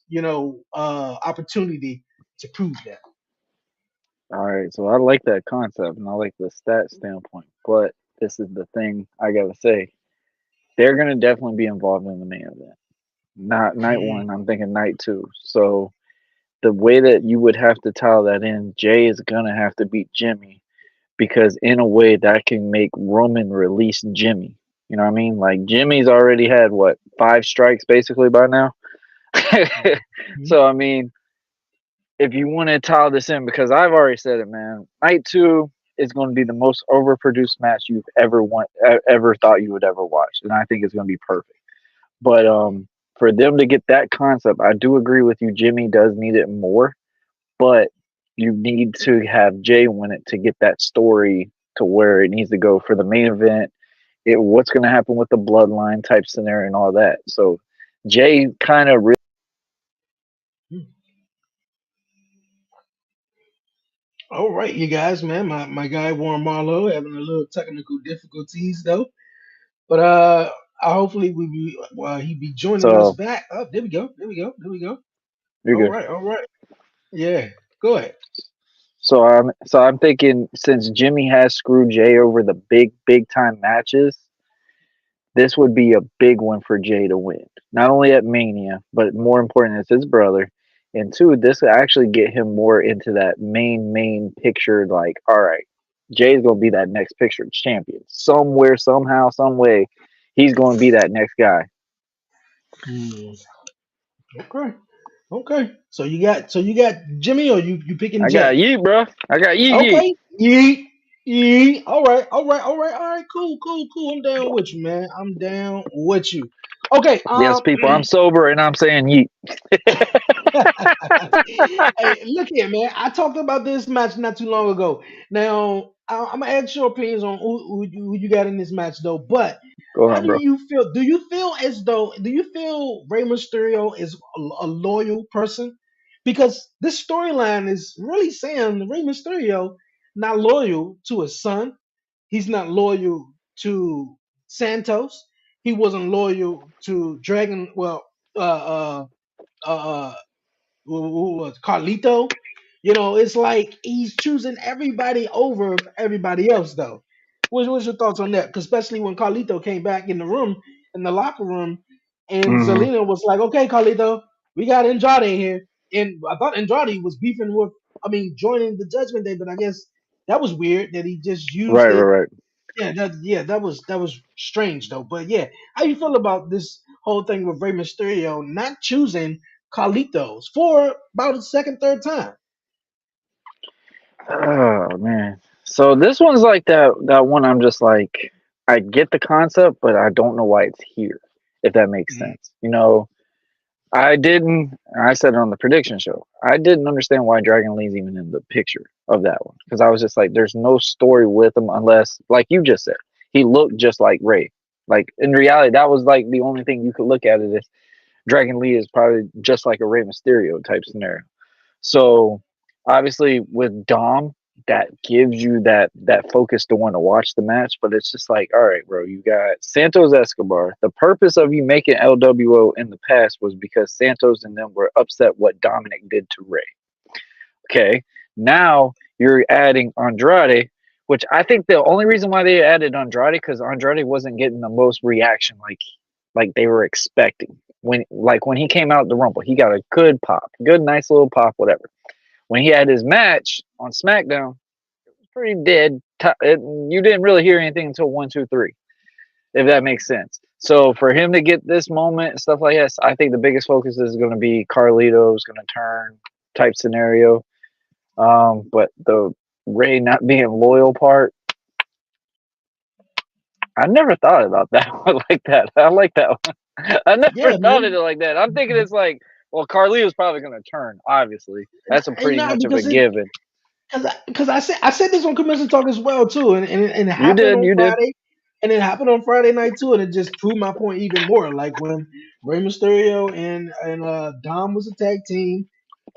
opportunity to prove that. All right. So I like that concept and I like the stat standpoint. But this is the thing I gotta say. They're gonna definitely be involved in the main event. Not night Mm, one. I'm thinking night two. So the way that you would have to tile that in, Jay is gonna have to beat Jimmy because in a way that can make Roman release Jimmy. You know what I mean? Like Jimmy's already had what 5 strikes basically by now. mhm. So I mean, if you want to tile this in, because I've already said it, man. Night two is going to be the most overproduced match you've ever thought you would ever watch, and I think it's going to be perfect. But for them to get that concept, I do agree with you. Jimmy does need it more, but you need to have Jay win it to get that story to where it needs to go for the main event. What's going to happen with the bloodline type scenario and all that. So Jay kind of All right, you guys, man. My guy Warren Marlowe having a little technical difficulties though, but hopefully he be joining us so back. Oh, there we go. There we go. There we go. you're All good. right. All right. Yeah. Go ahead. So I'm thinking since Jimmy has screwed Jay over the big time matches, this would be a big one for Jay to win. Not only at Mania, but more important, it's his brother. And two, this will actually get him more into that main picture. Like, all right, Jay's gonna be that next picture champion somewhere, somehow, some way. He's going to be that next guy. Hmm. Okay. Okay. So you got Jimmy or you picking I got Jay? you, bro. I got you. Okay. Yeet. Yeet. All right. All right. All right. All right. Cool. Cool. Cool. I'm down with you, man. I'm down with you. Okay. Yes, people. I'm sober and I'm saying yeet. Hey, look here, man. I talked about this match not too long ago. Now, I'm gonna ask your opinions on who you got in this match, though. But Go how on, do bro. you feel? Do you feel Rey Mysterio is a loyal person? Because this storyline is really saying Rey Mysterio not loyal to his son. He's not loyal to Santos. He wasn't loyal to Dragon. Well, uh, uh, who was Carlito. It's like he's choosing everybody over everybody else, though. What's your thoughts on that? 'Cause especially when Carlito came back in the room, in the locker room, and Hmm. Zelina was like, "Okay, Carlito, we got Andrade here," and I thought Andrade was beefing with, joining the Judgment Day, but I guess that was weird that he just used Right, it. right, right. Yeah, that was strange though. But yeah, how you feel about this whole thing with Rey Mysterio not choosing Carlitos for about the second, third time? Oh man. So this one's like that one I'm just like I get the concept, but I don't know why it's here, if that makes Mm, sense. You know, I didn't. I said it on the prediction show. I didn't understand why Dragon Lee's even in the picture of that one because I was just like, there's no story with him unless, like you just said, he looked just like Ray. Like in reality, that was like the only thing you could look at it as Dragon Lee is probably just like a Rey Mysterio type scenario. So obviously with Dom, that gives you that focus to want to watch the match. But it's just like, all right, bro, you got Santos Escobar. The purpose of you making LWO in the past was because Santos and them were upset what Dominic did to Ray. Okay, now you're adding Andrade, which I think the only reason why they added Andrade because Andrade wasn't getting the most reaction like they were expecting. When he came out the Rumble, he got a good pop, good nice little pop, whatever. When he had his match on SmackDown, it was pretty dead. You didn't really hear anything until 1, 2, 3, if that makes sense. So for him to get this moment and stuff like that, I think the biggest focus is going to be Carlito's going to turn type scenario. But the Ray not being loyal part, I never thought about that one like that. I like that one. I never Yeah, thought of it man. like that. I'm thinking it's like, well, Carlito's probably going to turn. Obviously, that's a And pretty not much of a because it given. because I said this on Commission Talk as well too, and it You happened did, on you did. Friday, and it happened on Friday night too, and it just proved my point even more. Like when Rey Mysterio and Dom was a tag team,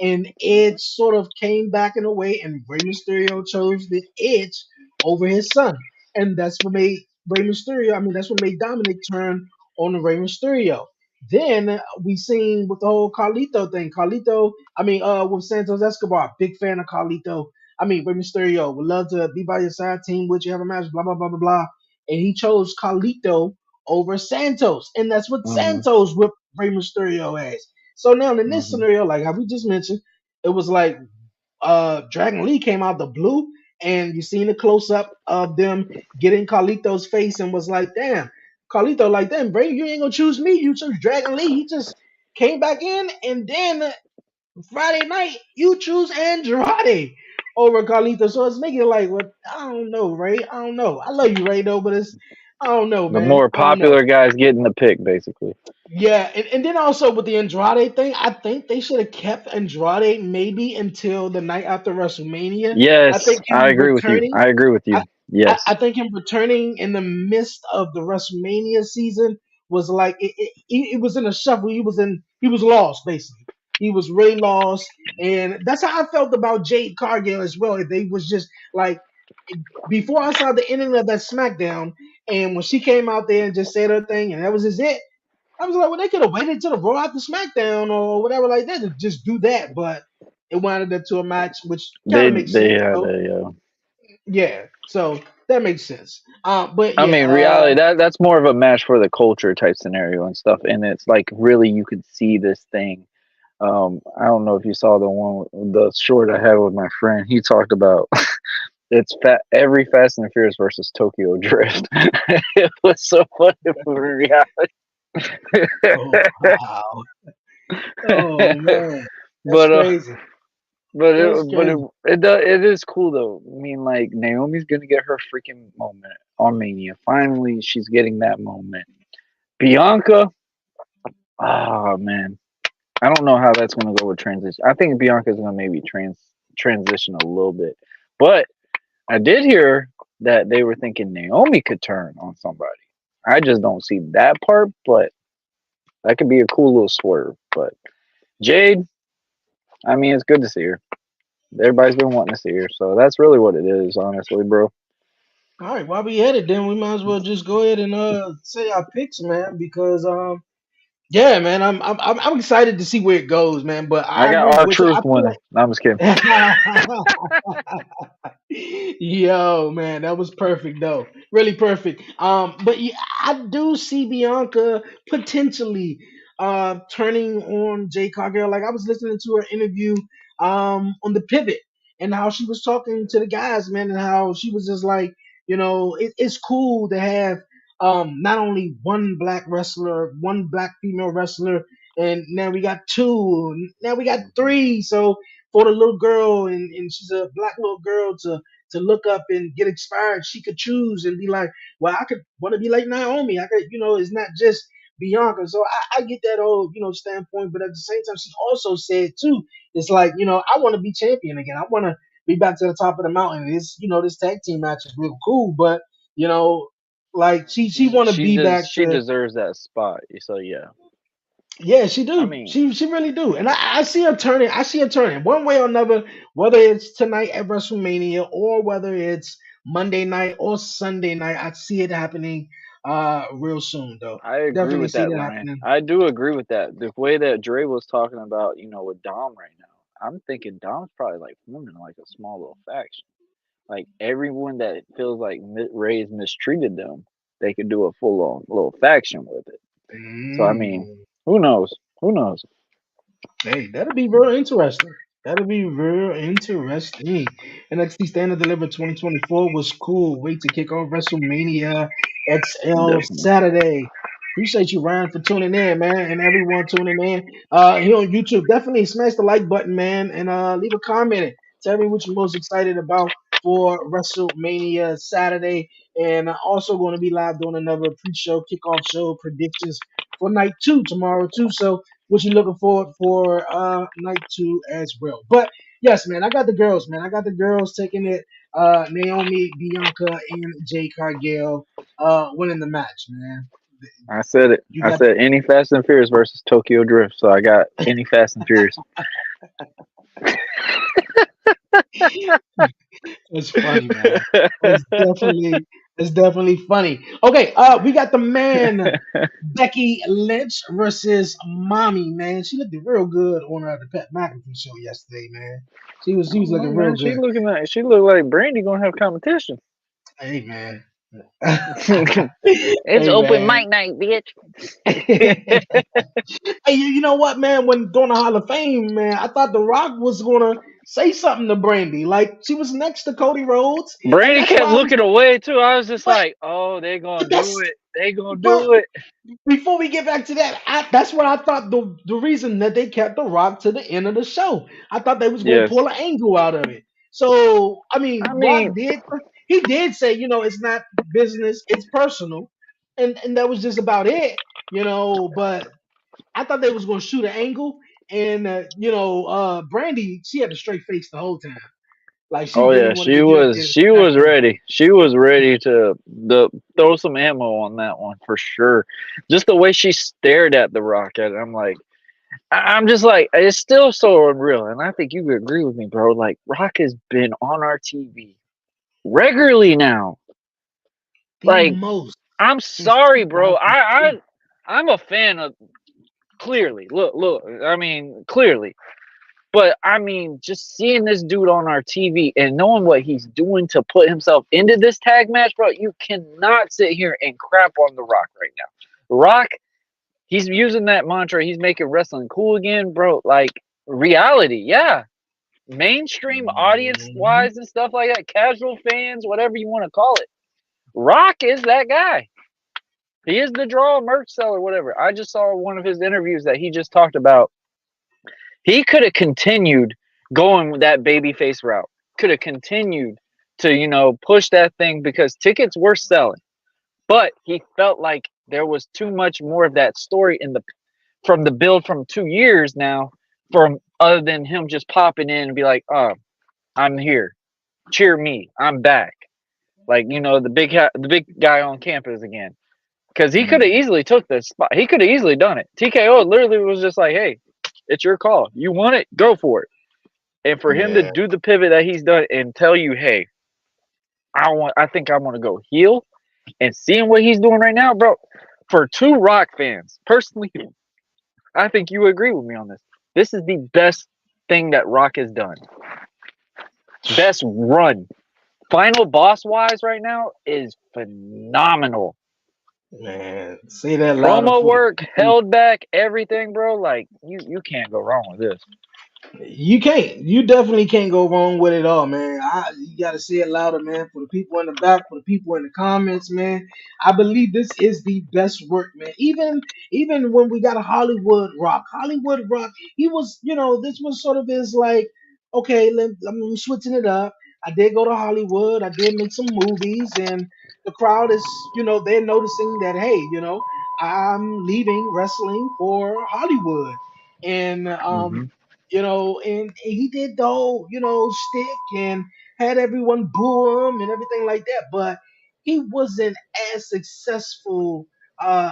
and Edge sort of came back in a way, and Rey Mysterio chose the Edge over his son, and that's what made Rey Mysterio. I mean, that's what made Dominic turn on the Rey Mysterio. Then we seen with the whole Carlito thing. Carlito, I mean, with Santos Escobar, big fan of Carlito. I mean, Rey Mysterio would love to be by your side, team with you, have a match, blah blah blah blah blah. And he chose Carlito over Santos, and that's what Hmm. Santos whipped Rey Mysterio as. So now in this Hmm. scenario, like how we just mentioned, it was like Dragon Lee came out the blue, and you seen a close up of them getting Carlito's face, and was like, damn, Carlito, like, damn, Bray, you ain't gonna choose me, you choose Dragon Lee. He just came back in, and then Friday night, you choose Andrade over Carlito. So it's making it like, well, I don't know, Ray. I don't know. I love you, Ray, though, but I don't know, The man. more I don't know. popular guys getting the pick, basically. Yeah, and then also with the Andrade thing, I think they should have kept Andrade maybe until the night after WrestleMania. I Yes, think I him agree with you. returning, I agree with I, you. I Yes, think him returning in the midst of the WrestleMania season was like it was in a shuffle. He was lost basically. He was really lost, and that's how I felt about Jade Cargill as well. If they was just like before I saw the ending of that SmackDown, and when she came out there and just said her thing, and that was just it. I was like, well, they could have waited till the Raw after SmackDown or whatever like that to just do that, but it wound up to a match, which kind of makes they sense. had So a. yeah, so that makes sense. But I yeah, mean, reality that's more of a match for the culture type scenario and stuff, and it's like really you could see this thing. I don't know if you saw the short I had with my friend. He talked about it's every Fast and the Furious versus Tokyo Drift. It was so funny for reality. oh wow, oh man, that's but crazy. That's but crazy. it is cool though. I mean, like Naomi's gonna get her freaking moment on Mania. Finally, she's getting that moment. Bianca, oh man, I don't know how that's gonna go with transition. I think Bianca's gonna maybe transition a little bit, but I did hear that they were thinking Naomi could turn on somebody. I just don't see that part, but that could be a cool little swerve. But Jade, I mean, it's good to see her. Everybody's been wanting to see her, so that's really what it is, honestly, bro. All right, while we at it, then we might as well just go ahead and say our picks, man, because yeah, man, I'm excited to see where it goes, man. But I I got agree our with you. I truth feel winning. No, I'm just kidding. like Yo, man, that was perfect though. Really perfect. But yeah, I do see Bianca potentially turning on Jay Cargill. Like I was listening to her interview on the pivot and how she was talking to the guys, man, and how she was just like, it's cool to have not only one black wrestler, one black female wrestler, and now we got two, now we got three. So for the little girl, and she's a black little girl to look up and get inspired, she could choose and be like, well, I could want to be like Naomi. I could, it's not just Bianca. So I get that whole, standpoint, but at the same time, she also said too, it's like, I want to be champion again. I want to be back to the top of the mountain. This tag team match is real cool, but you know, like she want to be back She to. deserves that spot. So yeah, Yeah, she I do. mean, She really do. And I see her turning. I see her turning one way or another, whether it's tonight at WrestleMania or whether it's Monday night or Sunday night. I see it happening real soon though. I agree Definitely with see that, that Ryan. happening. I do agree with that. The way that Dre was talking about, with Dom right now, I'm thinking Dom's probably like forming like a small little faction. Like everyone that feels like Ray's mistreated them, they could do a full on little faction with it. So I mean, Mm. who knows? Who knows? Hey, that'll be real interesting. That'll be real interesting. NXT Stand Deliver 2024 was cool. Wait to kick off WrestleMania XL Definitely. Saturday. Appreciate you, Ryan, for tuning in, man, and everyone tuning in. Here on YouTube, definitely smash the like button, man, and leave a comment. Tell me what you're most excited about for WrestleMania Saturday. And also going to be live doing another pre-show, kickoff show predictions for night two tomorrow too. So what you looking forward for night two as well. But yes, man, I got the girls, man. I got the girls taking it. Naomi, Bianca, and Jay Cargill winning the match, man. I said it. You I got said any Fast and Furious versus Tokyo Drift. So I got any Fast and Furious. it's funny, man. It's definitely it's definitely funny. Okay, we got the man Becky Lynch versus Mommy, man. She looked real good on the Pat McAfee show yesterday, man. I She was don't know, looking real man. good. She look like Brandy gonna have competition. Hey, man. It's Hey, open man. mic night, bitch. Hey, you know what, man? When during the Hall of Fame, man, I thought The Rock was gonna say something to Brandy. Like she was next to Cody Rhodes, and Brandy that's kept why I was. looking away too. I was just But like, oh, they gonna but do that's it. They gonna but do it. before we get back to that, that's what I thought the reason that they kept The Rock to the end of the show. I thought they was gonna Yes. pull an angle out of it. So I I mean, Rock mean, did. He did say, it's not business, it's personal, and that was just about it. But I thought they was gonna shoot an angle, and Brandy, she had a straight face the whole time, like she oh really yeah, wanted to get up there and she smack was him. ready. She was ready to throw some ammo on that one for sure. Just the way she stared at the rocket, I'm like, I'm just like, it's still so unreal. And I think you could agree with me, bro. Like, Rock has been on our TV regularly now. The Like, most I'm since sorry, bro. 2002. I'm a fan of clearly. Look. I mean, clearly. But I mean, just seeing this dude on our TV and knowing what he's doing to put himself into this tag match, bro, you cannot sit here and crap on The Rock right now. Rock, he's using that mantra. He's making wrestling cool again, bro. Like reality, yeah. Mainstream audience Mhm. wise and stuff like that, casual fans, whatever you want to call it. Rock is that guy. He is the draw merch seller, whatever. I just saw one of his interviews that he just talked about. He could have continued going that babyface route. Could have continued to, push that thing because tickets were selling. But he felt like there was too much more of that story in the from the build from 2 years now, from other than him just popping in and be like, oh, I'm here. Cheer me. I'm back. Like, the big guy on campus again. Because he could have Mhm. easily took this spot. He could have easily done it. TKO literally was just like, hey, it's your call. You want it? Go for it. And for him to Yeah. do the pivot that he's done and tell you, hey, I think I want to go heel, and seeing what he's doing right now, bro. For two Rock fans, personally, I think you agree with me on this. This is the best thing that Rock has done. Best run. Final boss wise right now is phenomenal. Man, say that louder Promo for the work, people. held back, everything, bro. Like you can't go wrong with this. You can't. You definitely can't go wrong with it all, man. You gotta say it louder, man. For the people in the back, for the people in the comments, man. I believe this is the best work, man. Even when we got a Hollywood Rock, he was, this was sort of his like, okay, I'm switching it up. I did go to Hollywood. I did make some movies, and the crowd is, they're noticing that, hey, I'm leaving wrestling for Hollywood, and Hmm. and he did the whole stick and had everyone boo him and everything like that, but he wasn't as successful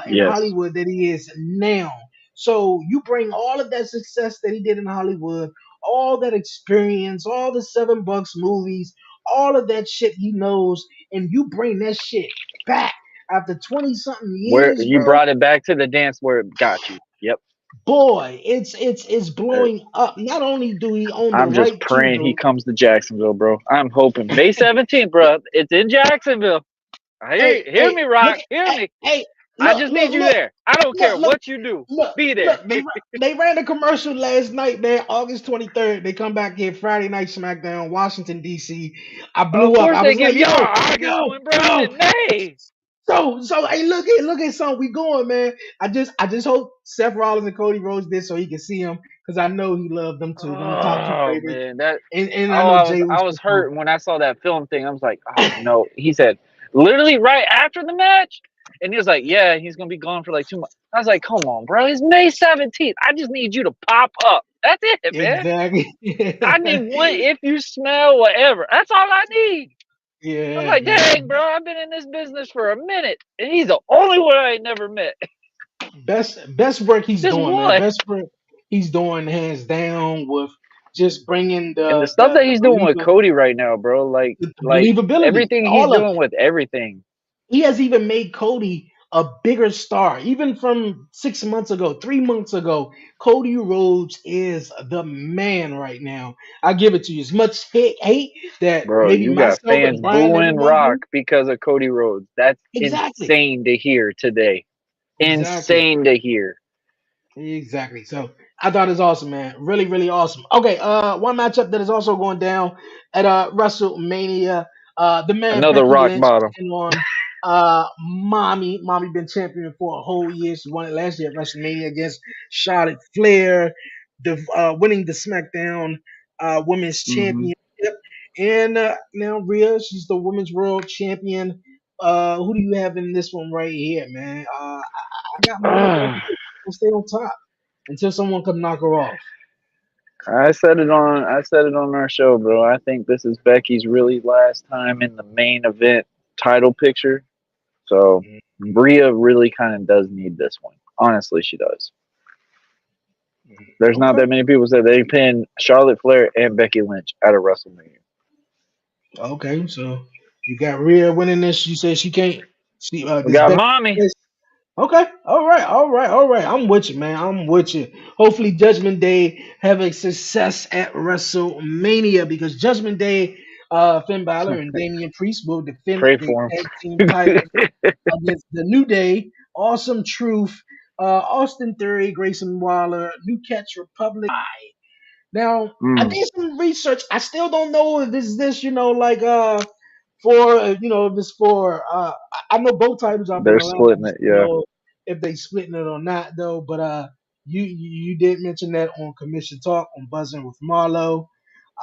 in Yes. Hollywood that he is now. So you bring all of that success that he did in Hollywood, all that experience, all the Seven Bucks movies, all of that shit he knows, and you bring that shit back after 20 something Where years, you bro. brought it back to the dance where it got you. Yep. Boy, it's Uh, blowing up. Not only do he own the I'm just right to praying he the comes to Jacksonville, bro. I'm hoping May 17th, bro. It's in Jacksonville. hey, Hear hey, me, look, Rock. Hear hey, me. hey, I look, just look, need you look, there. I don't care look, look, what you do. look, Be there. look. They ran a commercial last night, man. August 23rd. They come back here Friday night SmackDown, Washington D.C. I Of blew up. course I they was give like, y'all yo, August yo, when, bro. It's yo. in May. So hey, look at son, we going, man. I just hope Seth Rollins and Cody Rhodes did so he can see him because I know he loved them too. Them top two Oh favorites, man, that and I oh know Jay was I was too. hurt when I saw that film thing. I was like, oh no. He said literally right after the match, and he was like, yeah, he's gonna be gone for like 2 months. I was like, come on, bro. It's May 17th. I just need you to pop up. That's it, man. Exactly. I need one if you smell whatever. That's all I need. I was Yeah, like, dang, man. bro, I've been in this business for a minute, and he's the only one I ain't never met. Best work he's Just doing, man. one. Best work he's doing, hands down, with just bringing And the the stuff the that the, he's doing with believer, Cody right now, bro, the like believability, everything he's all of doing it. with everything. He has even made Cody a bigger star, even from 6 months ago, 3 months ago. Cody Rhodes is the man right now. I give it to you. As much hate that Bro, maybe you got myself fans and Brian, booing everyone Rock do. because of Cody Rhodes. That's Exactly. insane to hear today. Exactly. Insane to hear. Exactly. So I thought it's awesome, man. Really, really awesome. Okay, one matchup that is also going down at WrestleMania. The man Another Becky rock Lynch bottom. taking on Mommy. Mommy been champion for a whole year. She won it last year at WrestleMania against Charlotte Flair, winning the SmackDown Women's Hmm. Championship. And now Rhea, she's the Women's World Champion. Who do you have in this one right here, man? I got Mommy Becky will stay on top until someone come knock her off. I said it on our show, bro. I think this is Becky's really last time in the main event title picture. So Mhm. Bria really kind of does need this one. Honestly, she does. There's not Okay. that many people that they pin Charlotte Flair and Becky Lynch at a WrestleMania. Okay. So you got Rhea winning this. You said she can't. See, We this got Becky. Mommy. Okay. All right. All right. All right. I'm with you, man. I'm with you. Hopefully, Judgment Day have a success at WrestleMania because Judgment Day, Finn Balor and Damian Priest will defend Pray the for tag team him. titles against the New Day, Awesome Truth, Austin Theory, Grayson Waller, New Catch Republic. Now, I Mm, did some research. I still don't know if this, like for if it's for I know both titles are they're being allowed. I splitting just it, don't yeah. know if they splitting it or not though. But you did mention that on Commission Talk on Buzzing with Marlo.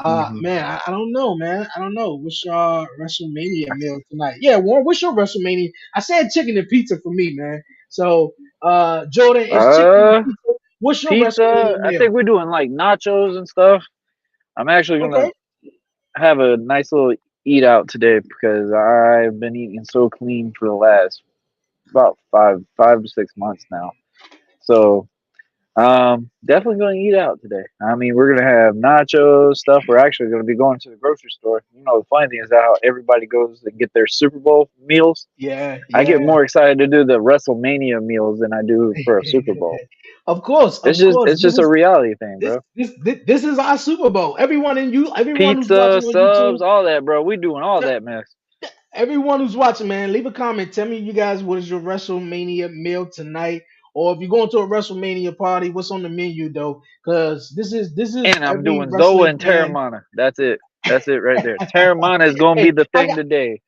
Hmm. Man, I don't know, man. I don't know. What's your WrestleMania meal tonight? Yeah, Warren, what's your WrestleMania? I said chicken and pizza for me, man. So, Jordan, it's chicken and Uh, pizza. What's your Pizza. WrestleMania I meal? think we're doing like nachos and stuff. I'm actually gonna Okay. have a nice little eat out today because I've been eating so clean for the last about 5 to 6 months now. So definitely going to eat out today. I mean, we're going to have nachos stuff. We're actually going to be going to the grocery store. You know, the funny thing is that how everybody goes and get their Super Bowl meals. Yeah, I get yeah. more excited to do the WrestleMania meals than I do for a Super Bowl. Of course, It's of just course. it's just a reality thing, bro. This is our Super Bowl. Everyone who's Pizza, watching on YouTube, subs, all that, bro. We doing all that mess. everyone who's watching, man, leave a comment. Tell me, you guys, what is your WrestleMania meal tonight? Or if you're going to a WrestleMania party, what's on the menu though? Because this is And I'm every doing Zoa wrestling and fan. Terramana. That's it. That's it right there. Terramana is gonna be Hey, the thing today.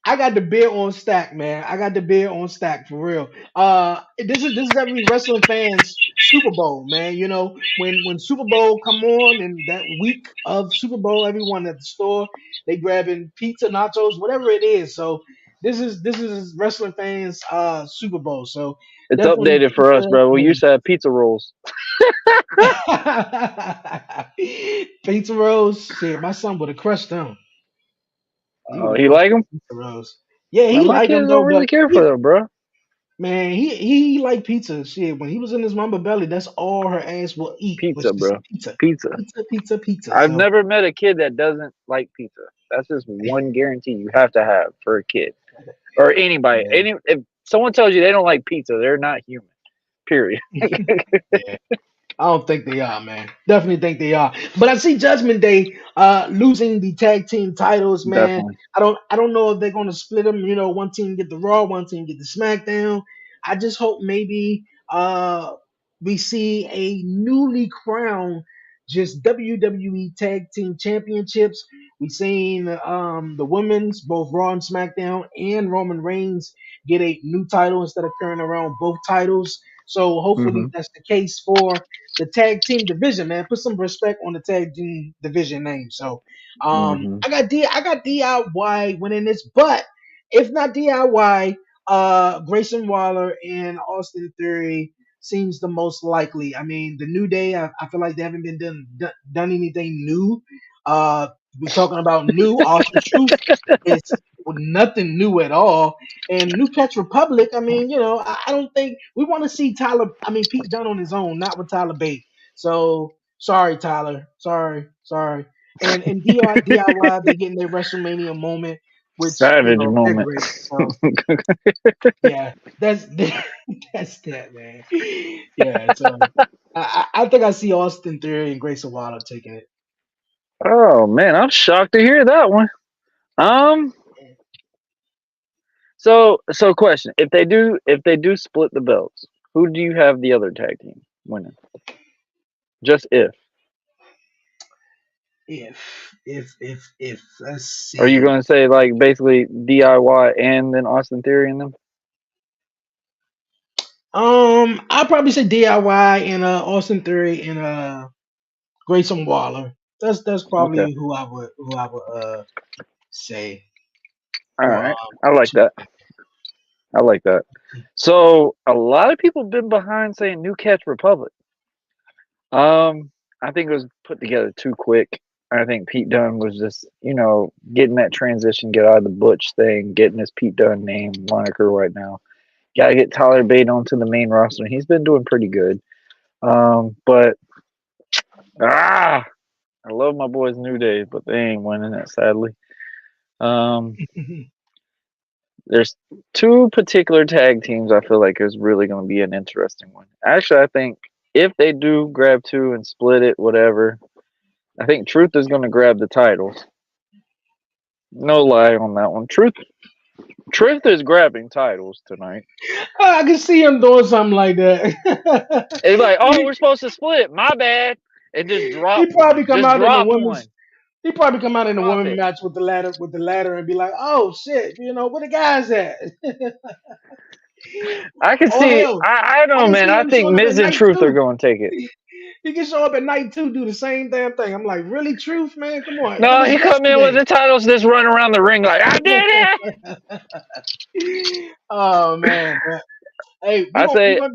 I got the beer on stack, man. I got the beer on stack for real. This is every wrestling fan's Super Bowl, man. You know, when Super Bowl come on and that week of Super Bowl, everyone at the store they grabbing pizza, nachos, whatever it is. So this is wrestling fans Super Bowl. So It's Definitely updated for us, pizza. bro. We used to have pizza rolls. Pizza rolls. Shit, my son would have crushed them. He would Oh, have you crushed like them? the pizza rolls. Yeah, Man, he my liked them kids though, don't really but care for them, bro. man, he liked pizza. Shit, when he was in his mama belly, that's all her ass will eat was Pizza, just bro. pizza, Pizza. pizza, pizza, pizza. I've So never met a kid that doesn't like pizza. That's just one guarantee you have to have for a kid or anybody. yeah, If someone tells you they don't like pizza, they're not human. Period. yeah. I don't think they are, man. Definitely think they are. But I see Judgment Day losing the tag team titles, man. Definitely. I don't know if they're gonna split them, one team get the Raw, one team get the SmackDown. I just hope maybe we see a newly crowned just WWE Tag Team Championships. We seen the women's both Raw and SmackDown and Roman Reigns get a new title instead of carrying around both titles. So hopefully Hmm. that's the case for the tag team division, man. Put some respect on the tag team division name. So Hmm. I got DIY winning this, but if not DIY, Grayson Waller and Austin Theory seems the most likely. I mean, the New Day, I feel like they haven't been done anything new. We're talking about new. Austin Truth is nothing new at all. And New Catch Republic, I mean, I don't think we want to see Pete Dunne on his own, not with Tyler Bate. So sorry, Tyler. Sorry. And DIY, they getting their WrestleMania moment, which Savage they're moment. great. So yeah, that's that's that, man. Yeah, so I think I see Austin Theory and Grayson Waller taking it. Oh man, I'm shocked to hear that one. Um, so question: if they do split the belts, who do you have the other tag team winning? Just if. If let's Are you see. going to say like basically DIY and then Austin Theory in them? I'll probably say DIY and Austin Theory and Grayson Waller. That's Okay. probably who I would say All for right. I like two. that. I like that. So a lot of people have been behind saying New Catch Republic. I think it was put together too quick. I think Pete Dunne was just, getting that transition, get out of the Butch thing, getting his Pete Dunne name moniker right now. Got to get Tyler Bate onto the main roster. He's been doing pretty good. But I love my boys New Day, but they ain't winning it sadly. Um, there's two particular tag teams I feel like is really going to be an interesting one. Actually, I think if they do grab two and split it, whatever, I think Truth is going to grab the titles. No lie on that one. Truth is grabbing titles tonight. I can see him doing something like that. It's like, oh, he, we're supposed to split. My bad. And just he drop probably one. come Just out in a drop women's one. he probably come out in a Drop women it. match with the ladder and be like, oh shit, where the guys at? I can Oh see. hell, I I know, can man. see I him think showing up at Miz and night Truth are too. going to take it. He can show up at night too, do the same damn thing. I'm like, really, Truth, man? Come on, that No, was he come in with yesterday. the titles, just run around the ring like, I did it. Oh man, but hey, I we say, gonna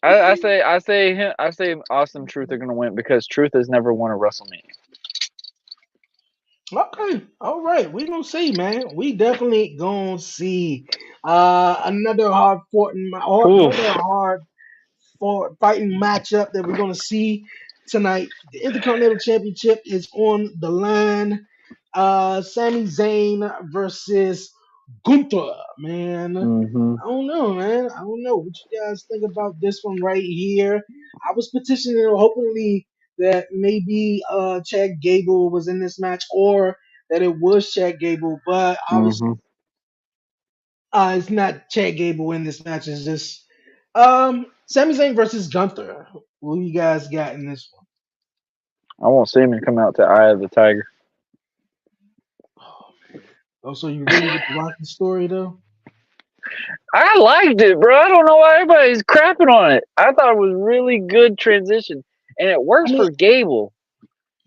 I say Awesome Truth are going to win because Truth has never won a WrestleMania. okay, all right. We gonna see, man. We definitely gonna see. Another another Oof. hard for fighting matchup that we're gonna see tonight. The Intercontinental Championship is on the line. Sami Zayn versus Gunther, man. Hmm. I don't know, man. I don't know what you guys think about this one right here. I was petitioning, hopefully that maybe Chad Gable was in this match or that it was Chad Gable, but obviously Hmm. it's not Chad Gable in this match. It's just Sami Zayn versus Gunther. Who you guys got in this one? I want Sammy to come out to Eye of the Tiger. Oh man. Oh, so you really with the Rocky story though? I liked it, bro. I don't know why everybody's crapping on it. I thought it was really good transition, and it I works mean, for Gable.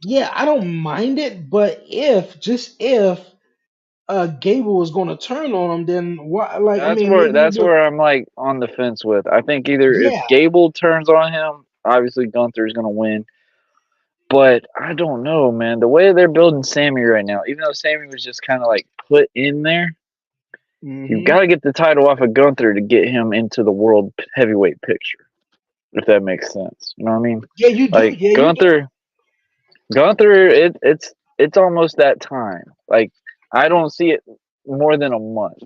yeah, I don't mind it, but if Gable was going to turn on him, then what? Like, I That's mean, where maybe it that's would. where I'm like on the fence with. I think either if Yeah. Gable turns on him, obviously Gunther's gonna win. But I don't know, man. The way they're building Sammy right now, even though Sammy was just kind of like put in there, you've Hmm. got to get the title off of Gunther to get him into the world heavyweight picture, if that makes sense. You know what I mean? Yeah, you do. Like Yeah, you do. Gunther, it's almost that time. Like I don't see it more than a month.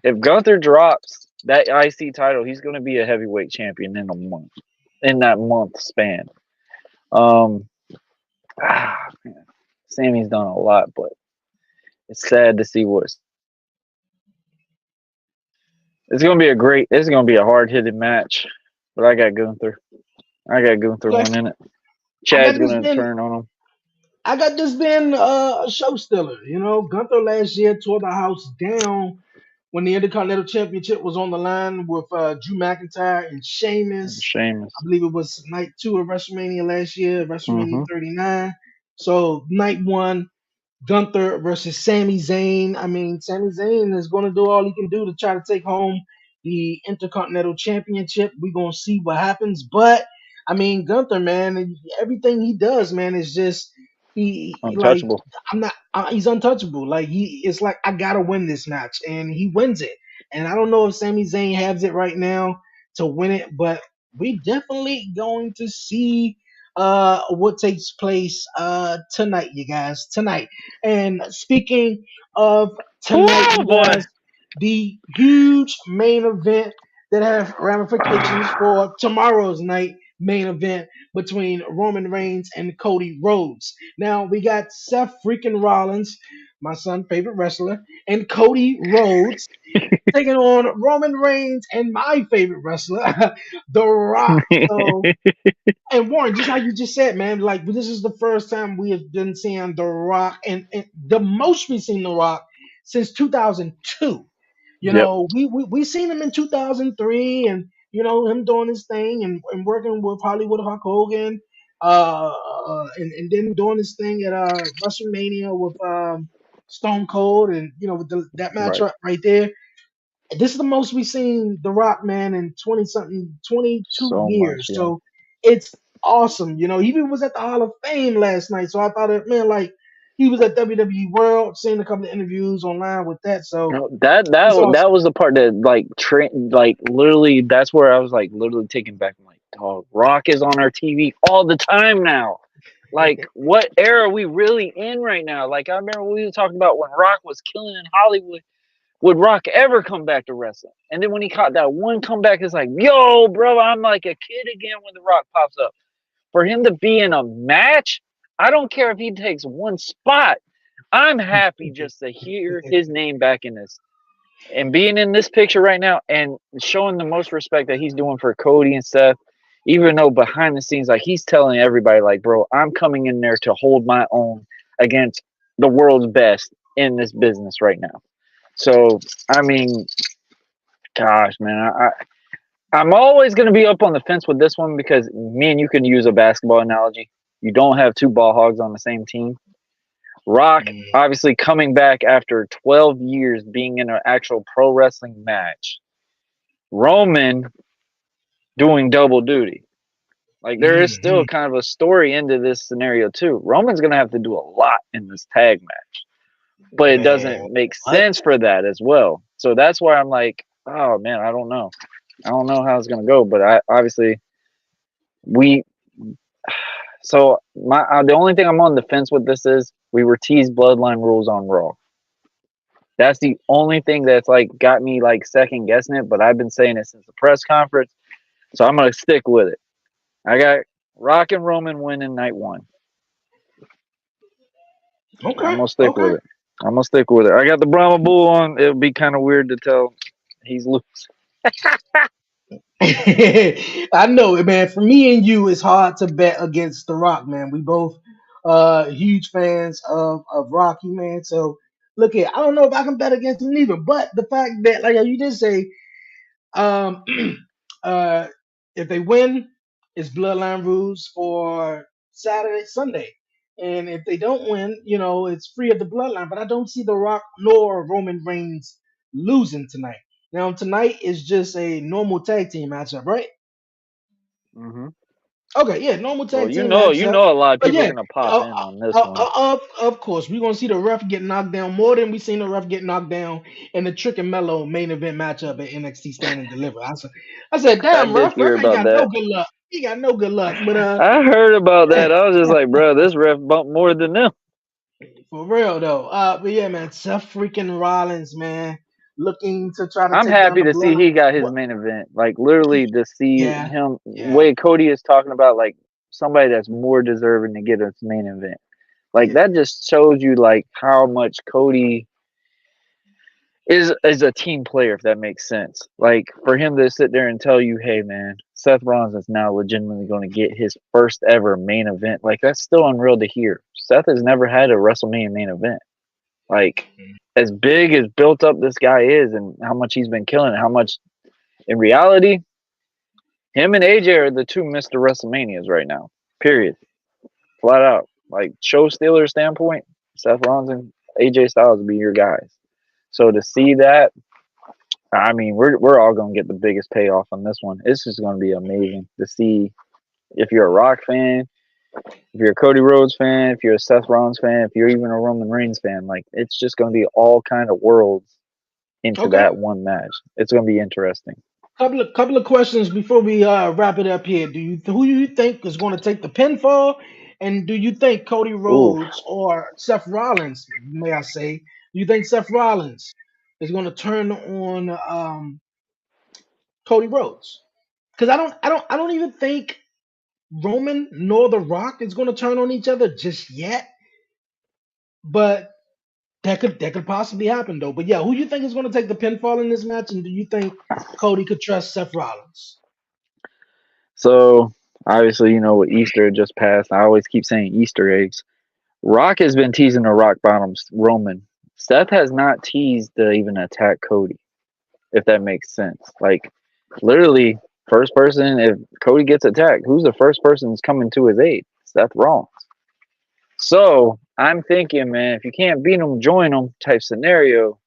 If Gunther drops that IC title, he's going to be a heavyweight champion in a month, in that month span. Um, Man, Sammy's done a lot, but it's sad to see what it's going to be a great. It's going to be a hard hitting match, but I got Gunther. I got Gunther Okay. winning it. I Chad's got this going to being turn on him. I got this being a show stiller. You know, Gunther last year tore the house down when the Intercontinental Championship was on the line with Drew McIntyre and Sheamus. I Sheamus. believe it was night 2 of WrestleMania last year, WrestleMania Mm-hmm. 39. So night 1, Gunther versus Sami Zayn. I mean, Sami Zayn is going to do all he can do to try to take home the Intercontinental Championship. We're going to see what happens. But, I mean, Gunther, man, everything he does, man, is just, like, Untouchable. he's untouchable. Like, it's like, I got to win this match. And he wins it. And I don't know if Sami Zayn has it right now to win it, but we definitely going to see what takes place tonight, you guys. Tonight. And speaking of tonight, Oh you boy. guys, the huge main event that have ramifications for tomorrow's night main event between Roman Reigns and Cody Rhodes. Now we got Seth freaking Rollins, my son's favorite wrestler, and Cody Rhodes taking on Roman Reigns and my favorite wrestler, The Rock. So, and Warren, just like you just said, man, like this is the first time we have been seeing The Rock, and the most we've seen The Rock since 2002. You Yep. know, we seen him in 2003, and him doing his thing and working with Hollywood Hulk Hogan, and then doing his thing at WrestleMania with Stone Cold, and with that match Right. right there. This is the most we've seen The Rock, man, in 20 something, 22 So much. years. Yeah. So it's awesome. He even was at the Hall of Fame last night. So I thought, man, like he was at WWE World, seen a couple of interviews online with that. So No, that it's awesome. that was the part that like literally that's where I was like literally taken back. I'm like, dog, Rock is on our TV all the time now. Like, what era are we really in right now? Like, I remember we were talking about when Rock was killing in Hollywood. Would Rock ever come back to wrestling? And then when he caught that one comeback, it's like, yo, bro, I'm like a kid again when The Rock pops up. For him to be in a match, I don't care if he takes one spot. I'm happy just to hear his name back in this and being in this picture right now and showing the most respect that he's doing for Cody and Seth, even though behind the scenes, like he's telling everybody, like, bro, I'm coming in there to hold my own against the world's best in this business right now. So, I mean, gosh, man, I'm always going to be up on the fence with this one because me and you can use a basketball analogy. You don't have two ball hogs on the same team. Rock Mm, obviously coming back after 12 years being in an actual pro wrestling match. Roman doing double duty. Like there is still mhm. kind of a story into this scenario too. Roman's gonna have to do a lot in this tag match, but it Man, doesn't make what? sense for that as well. So that's why I'm like, oh man, I don't know. I don't know how it's gonna go, but I obviously we. So my the only thing I'm on the fence with this is we were teased bloodline rules on Raw. That's the only thing that's like got me like second guessing it, but I've been saying it since the press conference, so I'm gonna stick with it. I got Rock and Roman winning night one. I'm Okay, gonna stick okay. with it. I'm gonna stick with it. I got the Brahma Bull on. It'll be kind of weird to tell he's loose. I know it, man. For me and you, it's hard to bet against The Rock, man. We both huge fans of Rocky, man. So look here, I don't know if I can bet against him neither. But the fact that, like you did say, um, uh, if they win, it's bloodline rules for Saturday, Sunday. And if they don't win, it's free of the bloodline. But I don't see The Rock nor Roman Reigns losing tonight. Now tonight is just a normal tag team matchup, right? Hmm. Okay, yeah, normal Well, tag you team know, you matchup. know, a lot of But people are yeah, gonna pop uh, in on this one. of course, we're gonna see the ref get knocked down more than we seen the ref get knocked down in the Trick and Mellow main event matchup at NXT Stand and Deliver. I said, I damn, did ref hear ain't about got no that. good luck. He got no good luck. But I heard about that. I was just like, bro, this ref bumped more than them. for real though, but yeah, man, Seth freaking Rollins, man, looking to try to I'm take down happy the to see bloodline. he got his What? main event. Like literally to see Yeah, him yeah, way Cody is talking about like somebody that's more deserving to get his main event. Like yeah. that just shows you like how much Cody is a team player, if that makes sense. Like for him to sit there and tell you, hey man, Seth Rollins is now legitimately going to get his first ever main event. Like that's still unreal to hear. Seth has never had a WrestleMania main event. Like as big as built up this guy is and how much he's been killing, how much in reality, him and AJ are the two Mr. WrestleManias right now. Period. Flat out. Like show stealer standpoint, Seth Rollins and AJ Styles will be your guys. So to see that, I mean, we're all gonna get the biggest payoff on this one. This is gonna be amazing to see if you're a Rock fan, if you're a Cody Rhodes fan, if you're a Seth Rollins fan, if you're even a Roman Reigns fan. Like it's just gonna be all kind of worlds into Okay. that one match. It's gonna be interesting. Couple of questions before we wrap it up here. Who do you think is going to take the pinfall, and do you think Cody Ooh. Rhodes or Seth Rollins, may I say, do you think Seth Rollins is going to turn on Cody Rhodes? Because I don't even think Roman nor The Rock is going to turn on each other just yet. But that could possibly happen though. But yeah, who do you think is going to take the pinfall in this match, and do you think Cody could trust Seth Rollins? So obviously, you know, with Easter just passed, I always keep saying Easter eggs. Rock has been teasing the Rock Bottoms Roman. Seth has not teased to even attack Cody, if that makes sense. Like literally, first person if Cody gets attacked, who's the first person that's coming to his aid? Seth Rollins. So I'm thinking, man, if you can't beat them, join them type scenario.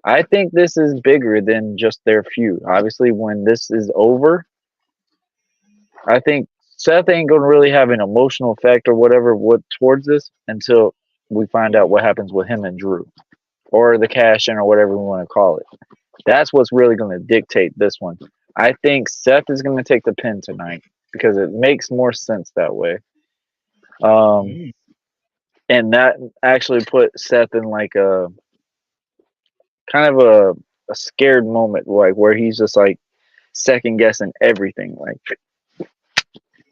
I think this is bigger than just their feud. Obviously, when this is over, I think Seth ain't gonna really have an emotional effect or whatever what towards this until we find out what happens with him and Drew or the cash in or whatever we want to call it. That's what's really going to dictate this one. I think Seth is going to take the pin tonight because it makes more sense that way. Um, Mhm. and that actually put Seth in like a kind of a scared moment, like where he's just like second guessing everything. Like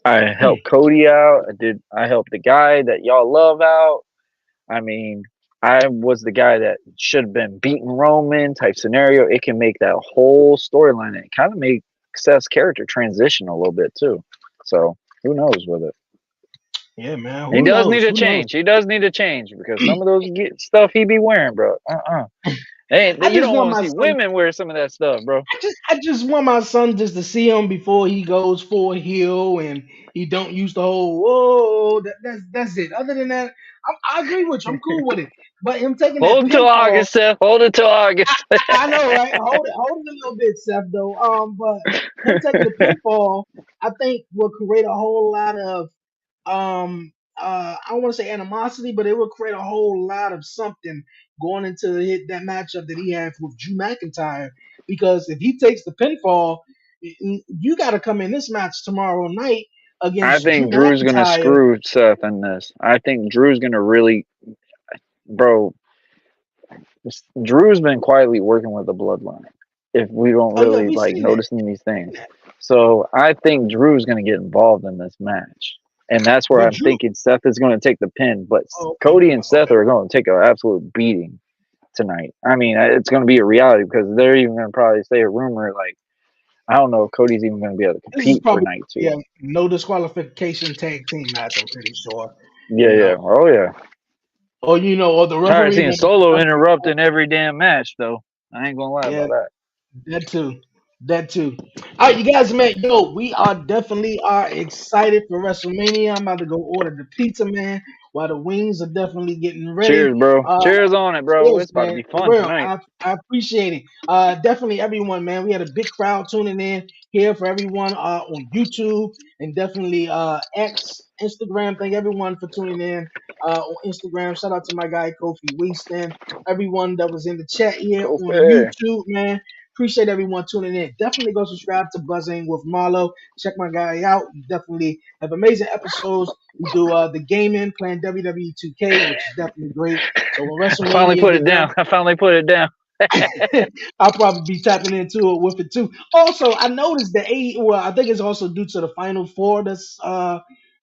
I helped Cody out. I helped the guy that y'all love out. I mean, I was the guy that should have been beating Roman type scenario. It can make that whole storyline and it kind of make Seth's character transition a little bit too. So who knows with it? Yeah, man. He Who does need knows? to Who knows? change. He does need to change because some of those stuff he be wearing, bro. Hey, I you just don't want want to my see son. women wear some of that stuff, bro. I just want my son just to see him before he goes for a heel and he don't use the whole whoa. That's it. Other than that, I agree with you. I'm cool with it. But him taking that Hold until pinfall, August, Seth. Hold until August. I know, right? Hold it a little bit, Seth. Though, but him taking the pinfall, I think will create a whole lot of I don't want to say animosity, but it will create a whole lot of something going into that matchup that he had with Drew McIntyre. Because if he takes the pinfall, you got to come in this match tomorrow night I against Drew think Drew's gonna McIntyre. screw Seth in this. I think Drew's gonna really, bro. Drew's been quietly working with the bloodline. If we don't Oh yeah, really we like seen that. noticing these Seen things, that. so I think Drew's going to get involved in this match, and that's where But I'm Drew, thinking Seth is going to take the pin, but oh, okay, Cody and Seth okay. are going to take an absolute beating tonight. I mean, it's going to be a reality because they're even going to probably say a rumor like I don't know if Cody's even going to be able to This is compete for probably night yeah, two. no disqualification tag team match. I'm pretty sure. Yeah, You yeah, know, oh yeah. or the Tired of referee seeing gonna be Solo adjusting. interrupting every damn match though. I ain't gonna lie Yeah, about that. that too. That too. All right, you guys, man. Yo, we are definitely are excited for WrestleMania. I'm about to go order the pizza, man. While the wings are definitely getting ready. Cheers, bro. Uh, Cheers on it, bro. Cheers, It's about to man. be For fun real. tonight. I appreciate it. Definitely everyone, man. We had a big crowd tuning in here for everyone on YouTube and definitely X, Instagram. Thank everyone for tuning in on Instagram. Shout out to my guy Kofi Winston. Everyone that was in the chat here Go on fair. YouTube, man. Appreciate everyone tuning in. Definitely go subscribe to Buzzing with Marlo. Check my guy out. We definitely have amazing episodes. We do the gaming, playing WWE 2K, which is definitely great. So when I finally WrestleMania put it get done, down. I finally put it down. I'll probably be tapping into it with it too. Also, I noticed that well, I think it's also due to the Final Four that's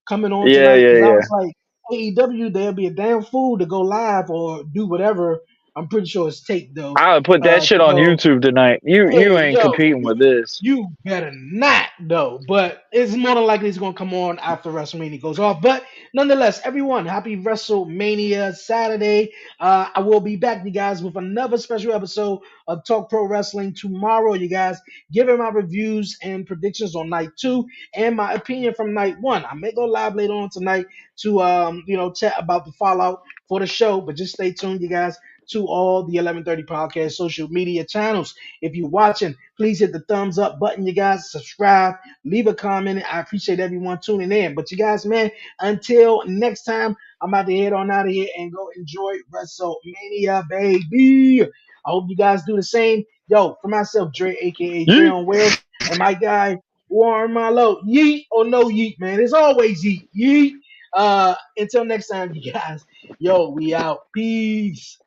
coming on Yeah, tonight. yeah, Because I yeah. was like, AEW, they'll be a damn fool to go live or do whatever. I'm pretty sure it's taped though. I would put that shit To on go, YouTube tonight. You hey ain't yo, competing with this. you better not, though. But it's more than likely it's going to come on after WrestleMania goes off. But nonetheless, everyone, happy WrestleMania Saturday. I will be back, you guys, with another special episode of Talk Pro Wrestling tomorrow, you guys, giving my reviews and predictions on night two and my opinion from night one. I may go live later on tonight to, chat about the fallout for the show. But just stay tuned, you guys, to all the 1130 podcast social media channels. If you're watching, please hit the thumbs up button, you guys. Subscribe, leave a comment. I appreciate everyone tuning in. But you guys, man, until next time, I'm about to head on out of here and go enjoy WrestleMania, baby. I hope you guys do the same. Yo, for myself, Dre, aka Dre Yeet. on Wheels, and my guy Warren Marlowe. Yeet or no yeet, man. It's always yeet. Yeet. Until next time, you guys. Yo, we out. Peace.